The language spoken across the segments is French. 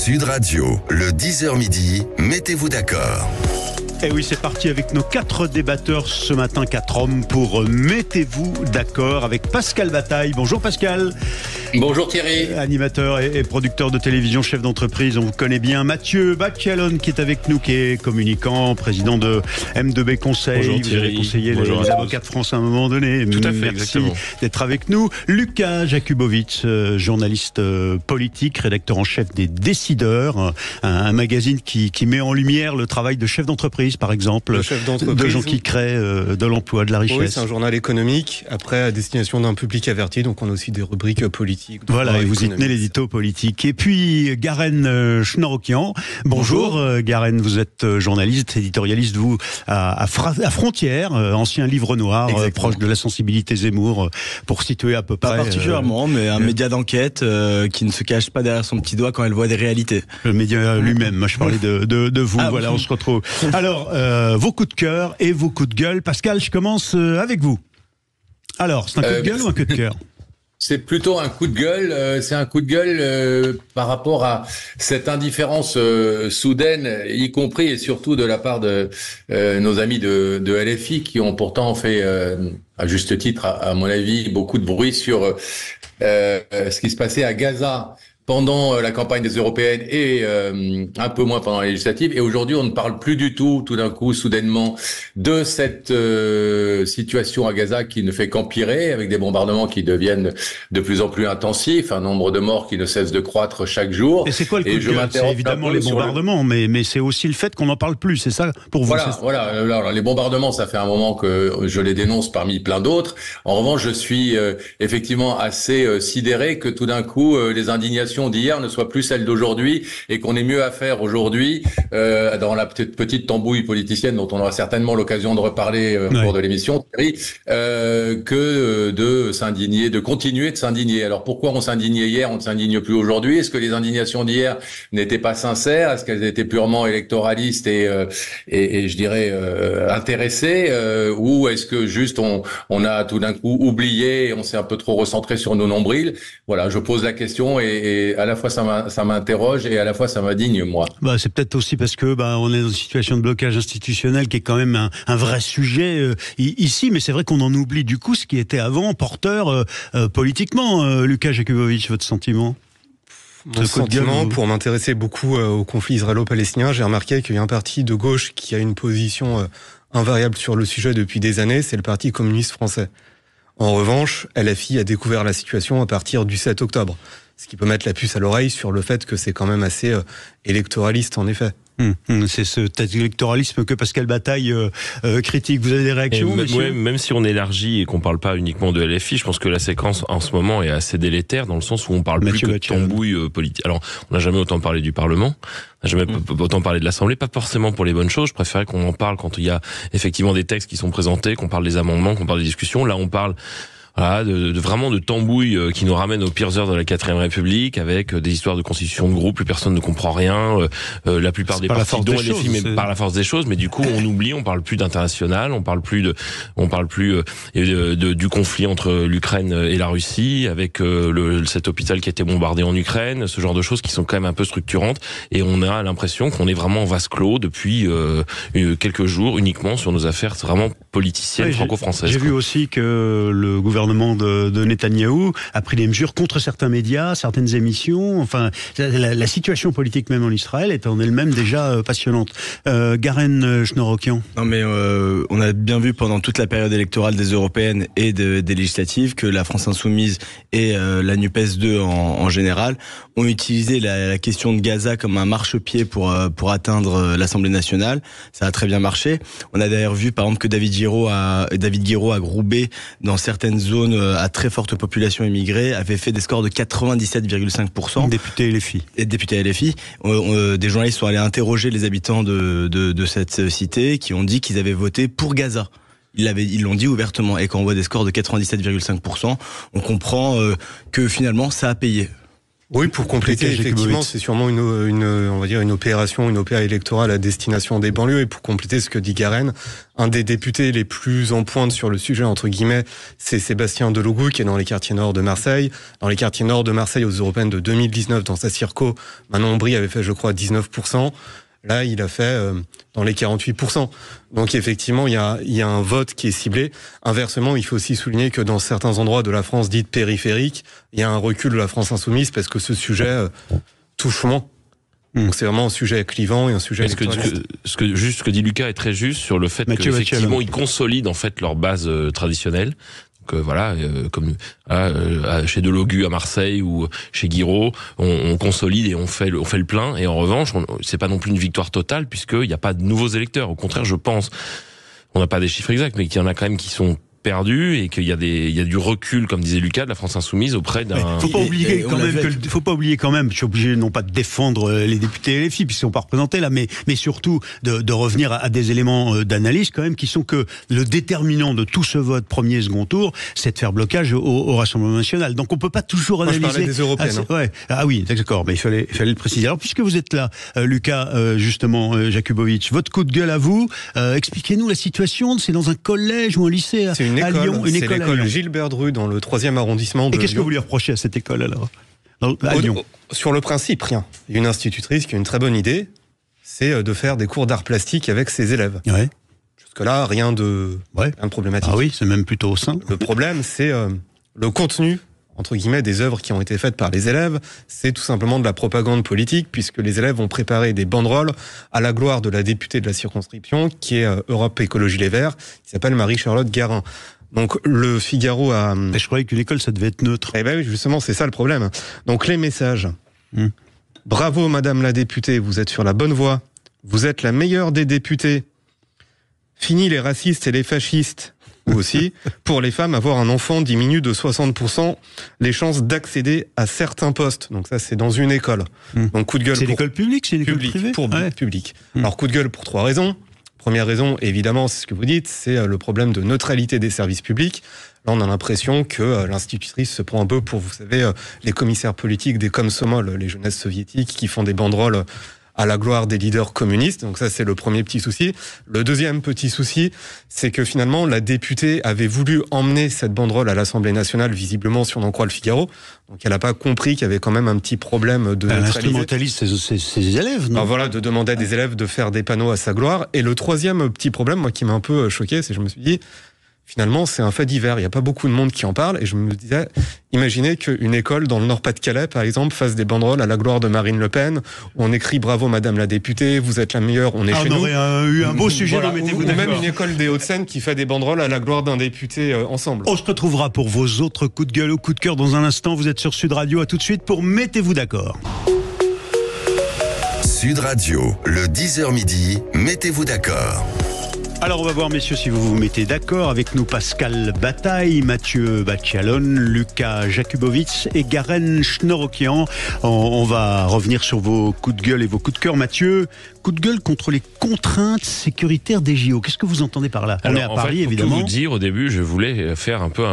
Sud Radio, le 10h midi, mettez-vous d'accord. Et oui, c'est parti avec nos 4 débatteurs ce matin, 4 hommes pour Mettez-vous d'accord avec Pascal Bataille. Bonjour Pascal. Bonjour Thierry. Animateur et producteur de télévision, chef d'entreprise, on vous connaît bien. Mathieu Bacchialone qui est avec nous, qui est communicant, président de M2B Conseil. Bonjour vous Thierry. avez conseillé les avocats de France à un moment donné. Tout à fait, Merci exactement. d'être avec nous. Lucas Jakubowicz, journaliste politique, rédacteur en chef des Décideurs, un magazine qui met en lumière le travail de chef d'entreprise, par exemple, de gens qui créent de l'emploi, de la richesse. Oui, c'est un journal économique, après à destination d'un public averti, donc on a aussi des rubriques politiques. Voilà, et vous y tenez l'édito politique. Et puis, Garen Schnorokian. Bonjour, Garen, vous êtes journaliste, éditorialiste, vous, à Frontières, ancien livre noir, proche de la sensibilité Zemmour, pour situer à peu près... Pas particulièrement, mais un média d'enquête qui ne se cache pas derrière son petit doigt quand elle voit des réalités. Le média lui-même, moi je parlais de vous, voilà, oui. on se retrouve. Alors, vos coups de cœur et vos coups de gueule. Pascal, je commence avec vous. Alors, c'est un coup de gueule ou un coup de cœur ? C'est plutôt un coup de gueule. C'est un coup de gueule par rapport à cette indifférence soudaine, y compris et surtout de la part de nos amis de LFI, qui ont pourtant fait, à juste titre, à mon avis, beaucoup de bruit sur ce qui se passait à Gaza pendant la campagne des européennes et un peu moins pendant la législative. Et aujourd'hui, on ne parle plus du tout d'un coup, soudainement, de cette situation à Gaza qui ne fait qu'empirer, avec des bombardements qui deviennent de plus en plus intensifs, un nombre de morts qui ne cesse de croître chaque jour. Et c'est quoi le coup de gueule ? C'est évidemment les bombardements, mais c'est aussi le fait qu'on n'en parle plus, c'est ça pour vous ? Voilà. Alors, les bombardements, ça fait un moment que je les dénonce parmi plein d'autres. En revanche, je suis effectivement assez sidéré que tout d'un coup, les indignations d'hier ne soient plus celles d'aujourd'hui et qu'on ait mieux à faire aujourd'hui dans la petite tambouille politicienne dont on aura certainement l'occasion de reparler au cours de l'émission, Thierry, que de s'indigner, de continuer de s'indigner. Alors pourquoi on s'indignait hier, on ne s'indigne plus aujourd'hui ? Est-ce que les indignations d'hier n'étaient pas sincères ? Est-ce qu'elles étaient purement électoralistes et je dirais intéressées, ou est-ce que juste on a tout d'un coup oublié et on s'est un peu trop recentré sur nos nombrils ? Voilà, je pose la question et à la fois ça m'interroge et à la fois ça m'indigne, moi. C'est peut-être aussi parce que on est dans une situation de blocage institutionnel qui est quand même un vrai sujet ici, mais c'est vrai qu'on en oublie du coup ce qui était avant porteur politiquement. Lucas Jakubowicz, votre sentiment ? Mon sentiment, pour m'intéresser beaucoup au conflit israélo-palestinien, j'ai remarqué qu'il y a un parti de gauche qui a une position invariable sur le sujet depuis des années, c'est le Parti communiste français. En revanche, LFI a découvert la situation à partir du 7 octobre. Ce qui peut mettre la puce à l'oreille sur le fait que c'est quand même assez électoraliste, en effet. C'est cet électoralisme que Pascal Bataille critique. Vous avez des réactions ? Même si on élargit et qu'on parle pas uniquement de LFI, je pense que la séquence en ce moment est assez délétère dans le sens où on parle plus que de tambouille politique. Alors, on n'a jamais autant parlé du Parlement, on n'a jamais autant parlé de l'Assemblée, pas forcément pour les bonnes choses. Je préférais qu'on en parle quand il y a effectivement des textes qui sont présentés, qu'on parle des amendements, qu'on parle des discussions. Là, on parle vraiment de tambouille qui nous ramène aux pires heures de la 4ème République, avec des histoires de constitution de groupe, plus personne ne comprend rien, la plupart des partis dont LFI, mais par la force des choses, mais du coup on oublie, on parle plus d'international, on parle plus du conflit entre l'Ukraine et la Russie, avec cet hôpital qui a été bombardé en Ukraine, ce genre de choses qui sont quand même un peu structurantes, et on a l'impression qu'on est vraiment en vase clos depuis quelques jours uniquement sur nos affaires vraiment politiciennes franco-françaises. J'ai vu aussi que le gouvernement de Netanyahou a pris des mesures contre certains médias, certaines émissions. Enfin, la situation politique même en Israël est en elle-même déjà passionnante. Garen Schnorokian. Non mais on a bien vu pendant toute la période électorale des européennes et des législatives que la France Insoumise et la NUPES 2 en général ont utilisé la question de Gaza comme un marchepied pour atteindre l'Assemblée nationale. Ça a très bien marché. On a d'ailleurs vu par exemple que David Guiraud à Roubaix, dans certaines zones à très forte population immigrée, avait fait des scores de 97,5%. Député LFI. Et député LFI. Des journalistes sont allés interroger les habitants de cette cité qui ont dit qu'ils avaient voté pour Gaza. Ils l'ont dit ouvertement. Et quand on voit des scores de 97,5%, on comprend que finalement ça a payé. Oui, pour compléter, effectivement, c'est sûrement on va dire une opération électorale à destination des banlieues. Et pour compléter ce que dit Garenne, un des députés les plus en pointe sur le sujet, entre guillemets, c'est Sébastien Delogu, qui est dans les quartiers nord de Marseille. Dans les quartiers nord de Marseille, aux européennes de 2019, dans sa circo, Manon Bry avait fait, je crois, 19%. Là, il a fait dans les 48%. Donc effectivement, il y a un vote qui est ciblé. Inversement, il faut aussi souligner que dans certains endroits de la France dite périphérique, il y a un recul de la France insoumise parce que ce sujet touche moins. Donc c'est vraiment un sujet clivant et un sujet électoraliste. Ce que dit Lucas est très juste sur le fait qu'effectivement ils consolident en fait leur base traditionnelle. Donc voilà, comme chez Delogu à Marseille ou chez Guiraud, on consolide et on fait le plein. Et en revanche, c'est pas non plus une victoire totale puisqu'il n'y a pas de nouveaux électeurs. Au contraire, je pense, on n'a pas des chiffres exacts, mais qu'il y en a quand même qui sont perdus et qu'il y a du recul, comme disait Lucas, de la France insoumise auprès d'un... Faut pas oublier quand même, je suis obligé non pas de défendre les députés LFI, puisqu'ils sont pas représentés là, mais surtout de revenir à des éléments d'analyse quand même qui sont que le déterminant de tout ce vote premier et second tour, c'est de faire blocage au Rassemblement national. Donc on peut pas toujours analyser... Moi, je parlais des européennes. Ouais. Ah oui, d'accord, mais il fallait le préciser. Alors puisque vous êtes là, Lucas, justement, Jakubowicz, votre coup de gueule à vous, expliquez-nous la situation, c'est dans un collège ou un lycée à Lyon, c'est l'école Gilbert Dru dans le 3e arrondissement de Lyon. Et qu'est-ce que vous lui reprochez à cette école alors à Lyon? Sur le principe, rien. Il y a une institutrice qui a une très bonne idée, c'est de faire des cours d'art plastique avec ses élèves. Ouais. Jusque-là, rien de problématique. Ah oui, c'est même plutôt sain. Le problème, c'est le contenu, entre guillemets, des œuvres qui ont été faites par les élèves. C'est tout simplement de la propagande politique, puisque les élèves ont préparé des banderoles à la gloire de la députée de la circonscription, qui est Europe Écologie Les Verts, qui s'appelle Marie-Charlotte Garin. Donc le Figaro a... Mais je croyais qu'une école, ça devait être neutre. Eh ben oui, justement, c'est ça le problème. Donc les messages. Bravo, madame la députée, vous êtes sur la bonne voie. Vous êtes la meilleure des députées. Fini les racistes et les fascistes. Ou aussi, pour les femmes, avoir un enfant diminue de 60% les chances d'accéder à certains postes. Donc ça, c'est dans une école. Donc coup de gueule. C'est l'école publique, c'est l'école privée public. Alors coup de gueule pour 3 raisons. Première raison, évidemment, c'est ce que vous dites, c'est le problème de neutralité des services publics. Là, on a l'impression que l'institutrice se prend un peu pour, vous savez, les commissaires politiques des Komsomol, les jeunesses soviétiques qui font des banderoles à la gloire des leaders communistes. Donc ça, c'est le premier petit souci. Le deuxième petit souci, c'est que finalement, la députée avait voulu emmener cette banderole à l'Assemblée nationale, visiblement, si on en croit le Figaro. Donc elle n'a pas compris qu'il y avait quand même un petit problème de neutralité. Elle instrumentalise ses élèves, non ? Alors voilà, de demander à des élèves de faire des panneaux à sa gloire. Et le troisième petit problème, moi, qui m'a un peu choqué, c'est que je me suis dit... Finalement, c'est un fait divers. Il n'y a pas beaucoup de monde qui en parle. Et je me disais, imaginez qu'une école dans le Nord-Pas-de-Calais, par exemple, fasse des banderoles à la gloire de Marine Le Pen, où on écrit « Bravo, Madame la députée, vous êtes la meilleure, on est chez nous ». On aurait eu un beau sujet, voilà. mettez-vous ou d'accord. même une école des Hauts-de-Seine qui fait des banderoles à la gloire d'un député ensemble. On se retrouvera pour vos autres coups de gueule ou coups de cœur dans un instant. Vous êtes sur Sud Radio. À tout de suite pour Mettez-vous d'accord. Sud Radio, le 10h midi, Mettez-vous d'accord. Alors on va voir, messieurs, si vous vous mettez d'accord avec nous. Pascal Bataille, Mathieu Bacchialon, Lucas Jakubowicz et Garenne Schnorokian. On va revenir sur vos coups de gueule et vos coups de cœur. Mathieu, coup de gueule contre les contraintes sécuritaires des JO. Qu'est-ce que vous entendez par là ? On est à Paris, évidemment. Pour tout vous dire, au début, je voulais faire un peu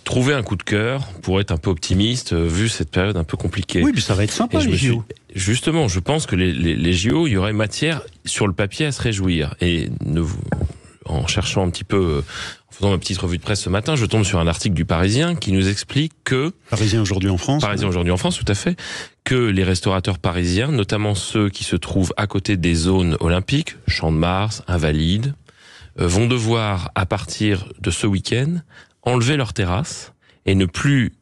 trouver un coup de cœur pour être un peu optimiste, vu cette période un peu compliquée. Oui, mais ça va être sympa, les JO. Justement, je pense que les JO, il y aurait matière sur le papier à se réjouir. Et en cherchant un petit peu, en faisant ma petite revue de presse ce matin, je tombe sur un article du Parisien qui nous explique que... Parisien aujourd'hui en France. Parisien aujourd'hui en France, tout à fait. Que les restaurateurs parisiens, notamment ceux qui se trouvent à côté des zones olympiques, Champ de Mars, Invalides, vont devoir, à partir de ce week-end, enlever leurs terrasses et ne plus...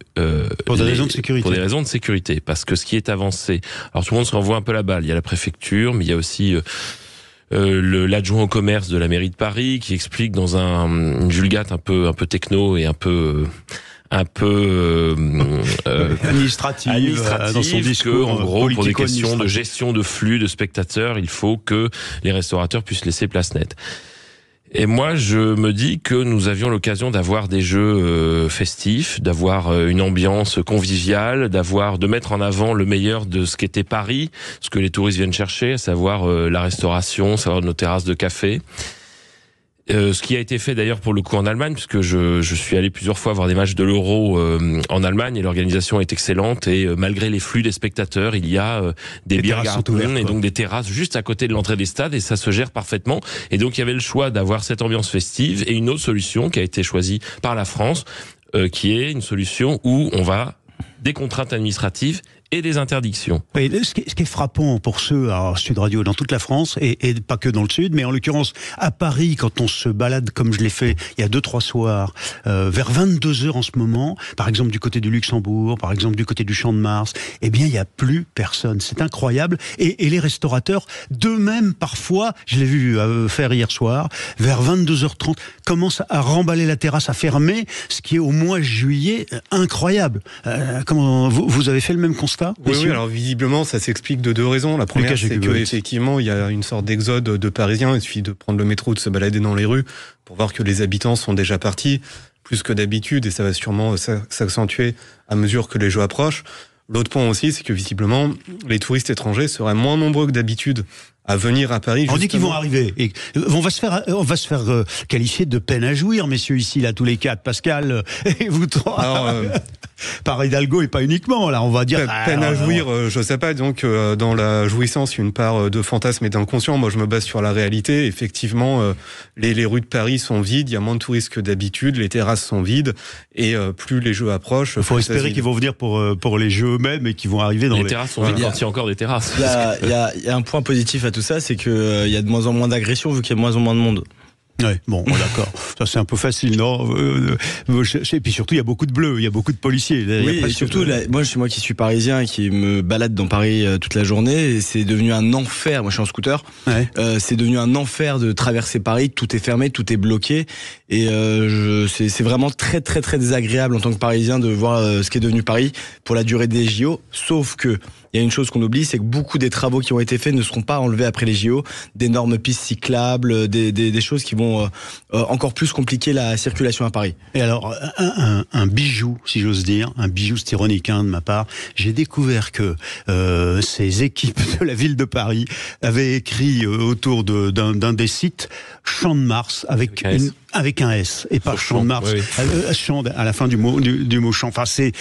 pour des raisons de sécurité. Pour des raisons de sécurité. Parce que ce qui est avancé... Alors tout le monde se renvoie un peu la balle. Il y a la préfecture, mais il y a aussi... l'adjoint au commerce de la mairie de Paris qui explique dans une vulgate un peu techno et un peu administrative dans son discours, que, en gros, pour des questions de gestion de flux de spectateurs, il faut que les restaurateurs puissent laisser place nette. Et moi, je me dis que nous avions l'occasion d'avoir des jeux festifs, d'avoir une ambiance conviviale, de mettre en avant le meilleur de ce qu'était Paris, ce que les touristes viennent chercher, à savoir la restauration, à savoir nos terrasses de café. Ce qui a été fait d'ailleurs pour le coup en Allemagne, puisque je suis allé plusieurs fois voir des matchs de l'Euro en Allemagne, et l'organisation est excellente, et malgré les flux des spectateurs, il y a des Biergarten et donc des terrasses juste à côté de l'entrée des stades, et ça se gère parfaitement. Et donc il y avait le choix d'avoir cette ambiance festive, et une autre solution qui a été choisie par la France, qui est une solution où on va des contraintes administratives et des interdictions. Oui, ce qui est frappant pour ceux à Sud Radio dans toute la France, et pas que dans le Sud, mais en l'occurrence à Paris, quand on se balade comme je l'ai fait il y a 2-3 soirs, vers 22h en ce moment, par exemple du côté du Luxembourg, par exemple du côté du Champ de Mars, eh bien il n'y a plus personne. C'est incroyable. Et les restaurateurs, d'eux-mêmes parfois, je l'ai vu faire hier soir, vers 22h30, commencent à remballer la terrasse, à fermer, ce qui est au mois de juillet incroyable. Comment vous avez fait le même constat? Oui, alors visiblement, ça s'explique de 2 raisons. La première, c'est qu'effectivement, il y a une sorte d'exode de Parisiens. Il suffit de prendre le métro, de se balader dans les rues pour voir que les habitants sont déjà partis, plus que d'habitude, et ça va sûrement s'accentuer à mesure que les Jeux approchent. L'autre point aussi, c'est que visiblement, les touristes étrangers seraient moins nombreux que d'habitude à venir à Paris. On dit qu'ils vont arriver. Et on va se faire qualifier de peine à jouir, messieurs, ici, là, tous les 4. Pascal, et vous 3. Alors, par Hidalgo et pas uniquement, là, on va dire. Peine à jouir, je sais pas. Donc, dans la jouissance, il y a une part de fantasme et d'inconscient. Moi, je me base sur la réalité. Effectivement, les rues de Paris sont vides. Il y a moins de touristes que d'habitude. Les terrasses sont vides. Et plus les Jeux approchent. Il faut espérer qu'ils vont venir pour les Jeux eux-mêmes et qu'ils vont arriver dans les terrasses sont vides quand il y a encore des terrasses. Il y a un point positif à tout ça, c'est que il y a de moins en moins d'agressions vu qu'il y a de moins en moins de monde. Ouais, bon, d'accord. Ça, c'est un peu facile, non? Et puis surtout, il y a beaucoup de bleus, il y a beaucoup de policiers. Oui, et surtout, moi qui suis parisien et qui me balade dans Paris toute la journée, et c'est devenu un enfer. Moi, je suis en scooter. Ouais. C'est devenu un enfer de traverser Paris. Tout est fermé, tout est bloqué. Et c'est vraiment très, très, très désagréable en tant que Parisien de voir ce qui est devenu Paris pour la durée des JO. Sauf que il y a une chose qu'on oublie, c'est que beaucoup des travaux qui ont été faits ne seront pas enlevés après les JO. D'énormes pistes cyclables, des choses qui vont encore plus compliquer la circulation à Paris. Et alors, un bijou, si j'ose dire, un bijou, c'est ironique de ma part, j'ai découvert que ces équipes de la ville de Paris avaient écrit autour d'un des sites Champ de Mars avec un S et pas Champ de Mars. Oui. Champ à la fin du mot champ. Enfin, c'est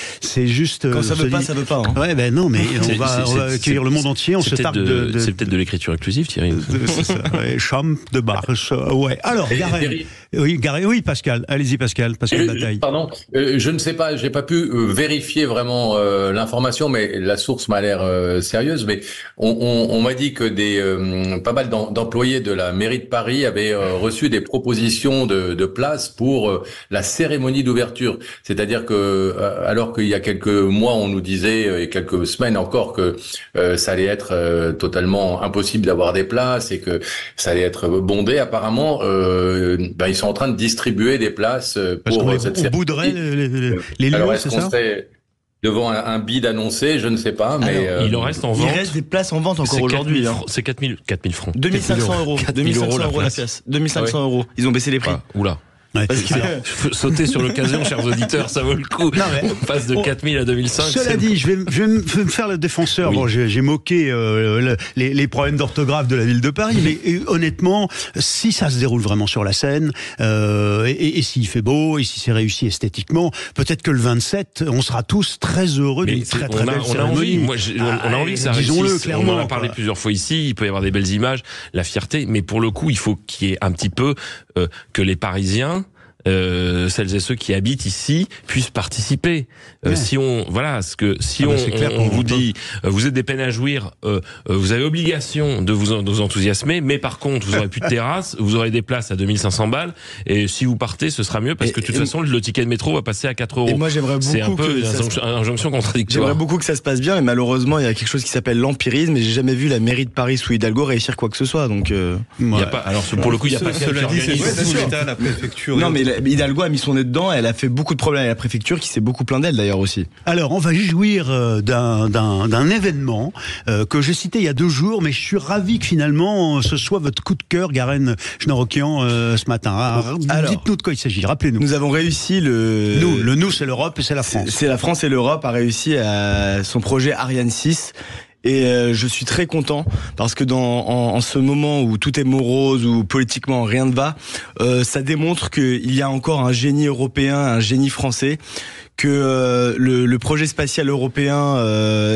juste. Quand ça veut pas, ça veut pas. Hein. Ouais, ben non, mais on va accueillir le monde entier. On se targue de. C'est peut-être de l'écriture inclusive, Thierry. C'est ça. Ouais, Champ de Mars. Ouais. Alors, oui, Pascal. Allez-y, Pascal Bataille. Pardon. Je ne sais pas. J'ai pas pu vérifier vraiment l'information, mais la source m'a l'air sérieuse. Mais on m'a dit que pas mal d'employés de la mairie de Paris avaient reçu des propositions de places pour la cérémonie d'ouverture. C'est-à-dire que, alors qu'il y a quelques mois, on nous disait, et quelques semaines encore, que ça allait être totalement impossible d'avoir des places et que ça allait être bondé, apparemment, ils sont en train de distribuer des places pour cette cérémonie. On bouderait les lieux, alors, c'est ça? Devant un bid annoncé, je ne sais pas, mais il en reste en vente. Il reste des places en vente encore aujourd'hui. C'est 4000 francs. 2500 euros. 2500 euros la pièce. 2500 euros. Ils ont baissé les prix. Oula. Ouais, sauter sur l'occasion, chers auditeurs, ça vaut le coup. Non, mais on passe de 4000 à 2005. Cela dit, je vais me faire le défenseur. Oui. Bon, j'ai moqué les problèmes d'orthographe de la ville de Paris, mais honnêtement, si ça se déroule vraiment sur la scène, et s'il fait beau, et si c'est réussi esthétiquement, peut-être que le 27, on sera tous très heureux d'une très belle cérémonie. On a envie que ça réussisse. Clairement, on en a parlé plusieurs fois ici. Il peut y avoir des belles images, la fierté, mais pour le coup, il faut qu'il y ait un petit peu que les Parisiens, celles et ceux qui habitent ici puissent participer. Si on vous dit vous êtes des peines à jouir, vous avez obligation de vous enthousiasmer, mais par contre vous aurez plus de terrasse, vous aurez des places à 2500 balles, et si vous partez ce sera mieux parce que de toute façon le ticket de métro va passer à 4 euros. Et moi j'aimerais beaucoup, c'est un peu une injonction contradictoire. J'aimerais beaucoup que ça se passe bien, mais malheureusement il y a quelque chose qui s'appelle l'empirisme, et j'ai jamais vu la mairie de Paris sous Hidalgo réussir quoi que ce soit. Donc il y a pas, alors pour le coup il y a pas cela dit, c'est sous l'État, la préfecture. Non, mais Hidalgo a mis son nez dedans, elle a fait beaucoup de problèmes à la préfecture qui s'est beaucoup plaint d'elle d'ailleurs aussi. Alors on va jouir d'un événement que j'ai cité il y a 2 jours, mais je suis ravi que finalement ce soit votre coup de cœur, Garenne Schnorrokian, ce matin. Alors, dites-nous de quoi il s'agit, rappelez-nous. Nous avons réussi Nous c'est l'Europe et c'est la France. C'est la France et l'Europe a réussi à son projet Ariane 6. Et je suis très content parce que en ce moment où tout est morose, où politiquement rien ne va, ça démontre qu'il y a encore un génie européen, un génie français, que le projet spatial européen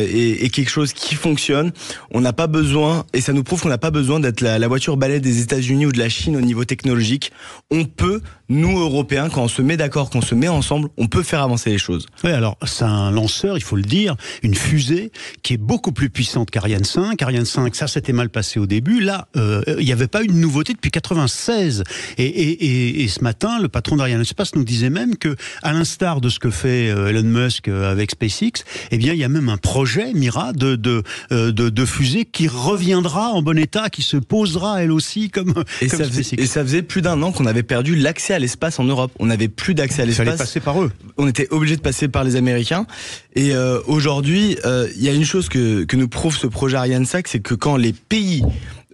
est quelque chose qui fonctionne. On n'a pas besoin, et ça nous prouve qu'on n'a pas besoin d'être la voiture balai des États-Unis ou de la Chine au niveau technologique. On peut, nous Européens, quand on se met d'accord, quand on se met ensemble, on peut faire avancer les choses. Oui, alors c'est un lanceur, il faut le dire, une fusée qui est beaucoup plus puissante qu'Ariane 5. Ariane 5, ça s'était mal passé au début. Là, il n'y avait pas eu de nouveauté depuis 96. Et ce matin, le patron d'Ariane Espace nous disait même que, à l'instar de ce que fait Elon Musk avec SpaceX, eh bien, il y a même un projet, Mira, de fusée qui reviendra en bon état, qui se posera elle aussi comme SpaceX. Et ça faisait plus d'1 an qu'on avait perdu l'accès à l'espace en Europe. On n'avait plus d'accès à l'espace. Il fallait passer par eux. On était obligé de passer par les Américains. Et aujourd'hui, il y a une chose que nous prouve ce projet Ariane 5, c'est que quand les pays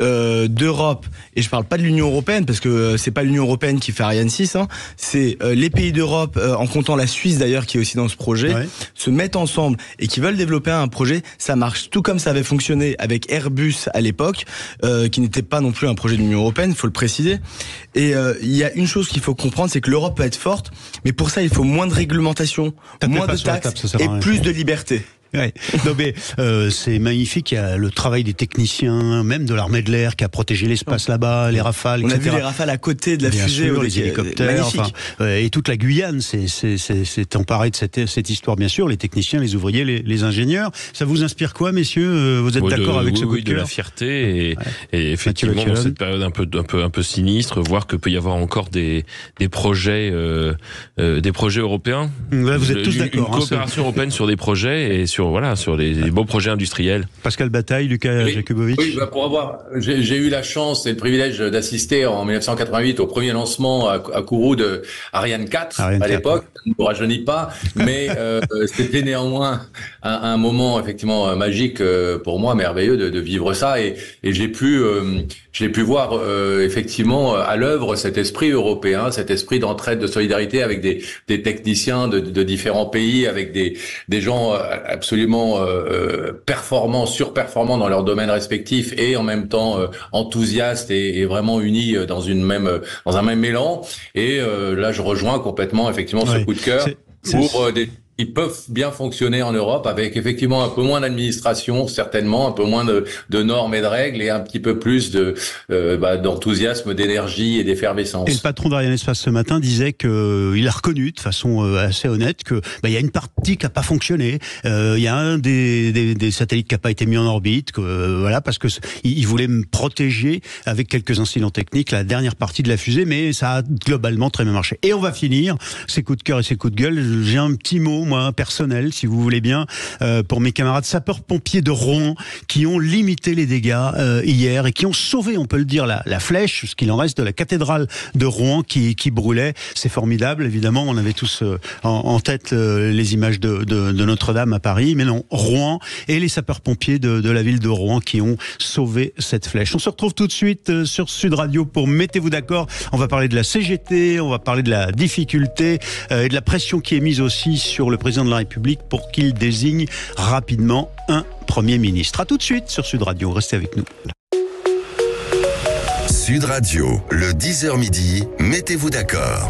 d'Europe, et je parle pas de l'Union européenne parce que c'est pas l'Union européenne qui fait Ariane 6, c'est les pays d'Europe, en comptant la Suisse d'ailleurs qui est aussi dans ce projet, se mettent ensemble et qui veulent développer un projet. Ça marche tout comme ça avait fonctionné avec Airbus à l'époque, qui n'était pas non plus un projet de l'Union européenne, il faut le préciser. Et il y a une chose qu'il faut comprendre, c'est que l'Europe peut être forte, mais pour ça il faut moins de réglementation, moins de taxes et plus de liberté. Ouais. Non mais c'est magnifique, il y a le travail des techniciens, même de l'armée de l'air qui a protégé l'espace là-bas, les Rafales, etc. On a vu les Rafales à côté de la fusée, sûr, les hélicoptères, et toute la Guyane c'est emparé de cette histoire, bien sûr, les techniciens, les ouvriers, les ingénieurs. Ça vous inspire quoi, messieurs? Vous êtes d'accord avec ce coup de cœur? De la fierté et effectivement dans cette période un peu sinistre, voir que peut y avoir encore des projets européens. Ouais, vous êtes tous d'accord. Une coopération européenne sur des projets et sur les beaux projets industriels. Pascal Bataille, Lucas Jakubowicz. Oui, j'ai eu la chance et le privilège d'assister en 1988 au premier lancement à Kourou de Ariane 4 à l'époque. Ça ne nous rajeunit pas, mais c'était néanmoins un moment effectivement magique pour moi, merveilleux de vivre ça, et j'ai pu voir effectivement à l'œuvre cet esprit européen, cet esprit d'entraide, de solidarité avec des techniciens de différents pays, avec des gens absolument performants, surperformants dans leur domaine respectif, et en même temps enthousiastes et vraiment unis dans un même élan. Et là, je rejoins complètement effectivement ce coup de cœur pour ils peuvent bien fonctionner en Europe avec effectivement un peu moins d'administration, certainement, un peu moins de normes et de règles, et un petit peu plus d'enthousiasme, d'énergie et d'effervescence. Et le patron d'Ariane Espace ce matin disait qu'il a reconnu de façon assez honnête que il y a une partie qui a pas fonctionné, il y a un des satellites qui a pas été mis en orbite, parce que il voulait me protéger avec quelques incidents techniques la dernière partie de la fusée, mais ça a globalement très bien marché. Et on va finir ces coups de cœur et ces coups de gueule. J'ai un petit mot, moi, personnel, si vous voulez bien, pour mes camarades sapeurs-pompiers de Rouen qui ont limité les dégâts hier et qui ont sauvé, on peut le dire, la flèche, ce qu'il en reste de la cathédrale de Rouen qui brûlait. C'est formidable, évidemment, on avait tous en tête les images de Notre-Dame à Paris, mais non, Rouen et les sapeurs-pompiers de la ville de Rouen qui ont sauvé cette flèche. On se retrouve tout de suite sur Sud Radio pour Mettez-vous d'accord. On va parler de la CGT, on va parler de la difficulté et de la pression qui est mise aussi sur le président de la République pour qu'il désigne rapidement un Premier ministre. À tout de suite sur Sud Radio, restez avec nous. Sud Radio, le 10h midi, Mettez-vous d'accord.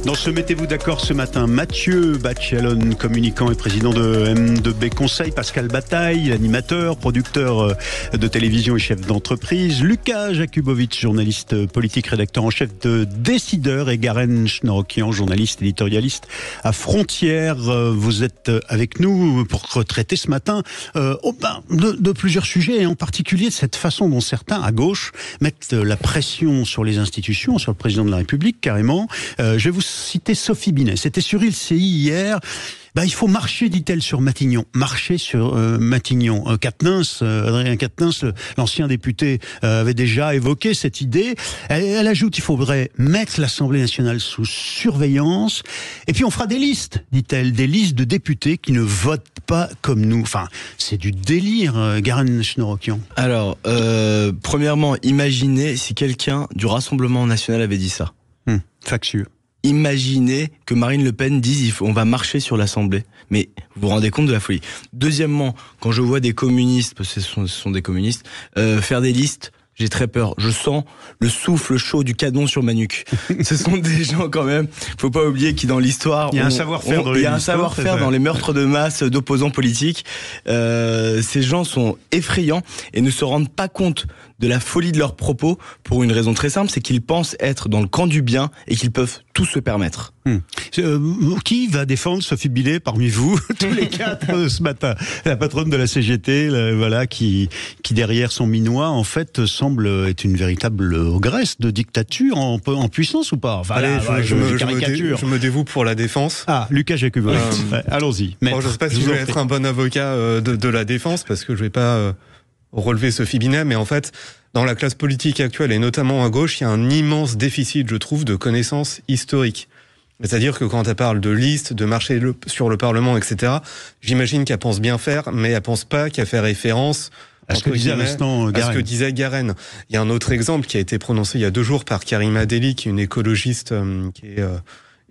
Dans ce Mettez-vous d'accord ce matin, Mathieu Bacchialone, communicant et président de M2B Conseil, Pascal Bataille, l'animateur, producteur de télévision et chef d'entreprise, Lucas Jakubowicz, journaliste politique, rédacteur en chef de Décideur, et Garen Schnorokian, journaliste éditorialiste à Frontières. Vous êtes avec nous pour traiter ce matin de plusieurs sujets, et en particulier de cette façon dont certains, à gauche, mettent la pression sur les institutions, sur le président de la République, carrément. Je vais vous citer Sophie Binet. C'était sur LCI hier. Il faut marcher, dit-elle, sur Matignon. Marcher sur Matignon. Adrien Quatennens, l'ancien député, avait déjà évoqué cette idée. Elle ajoute, il faudrait mettre l'Assemblée nationale sous surveillance. Et puis on fera des listes, dit-elle, des listes de députés qui ne votent pas comme nous. Enfin, c'est du délire, Garen Schnorokian. Alors, premièrement, imaginez si quelqu'un du Rassemblement national avait dit ça. Factieux. Imaginez que Marine Le Pen dise on va marcher sur l'Assemblée. Mais vous vous rendez compte de la folie. Deuxièmement, quand je vois des communistes, parce que ce sont des communistes, faire des listes, j'ai très peur. Je sens le souffle chaud du canon sur ma nuque. Ce sont des gens quand même. Faut pas oublier qu'il dans l'histoire, il y a un savoir-faire dans les meurtres de masse d'opposants politiques. Ces gens sont effrayants et ne se rendent pas compte de la folie de leurs propos pour une raison très simple, c'est qu'ils pensent être dans le camp du bien et qu'ils peuvent tout se permettre. Qui va défendre Sophie Binet parmi vous, tous les quatre ce matin? La patronne de la CGT, voilà, qui derrière son minois, en fait, semble être une véritable ogresse de dictature en puissance ou pas? Enfin, allez, je me dévoue pour la défense. Ah, Lucas Jacobowitz, allons-y. Bon, je ne sais pas si je vais être un bon avocat de la défense, parce que je ne vais pas relever Sophie Binet, mais en fait, dans la classe politique actuelle, et notamment à gauche, il y a un immense déficit, je trouve, de connaissances historiques. C'est-à-dire que quand elle parle de liste, de marcher sur le Parlement, etc., j'imagine qu'elle pense bien faire, mais elle pense pas qu'elle fait référence à ce que disait à l'instant Garenne. À ce que disait Garenne. Il y a un autre exemple qui a été prononcé il y a 2 jours par Karima Deli, qui est une écologiste qui est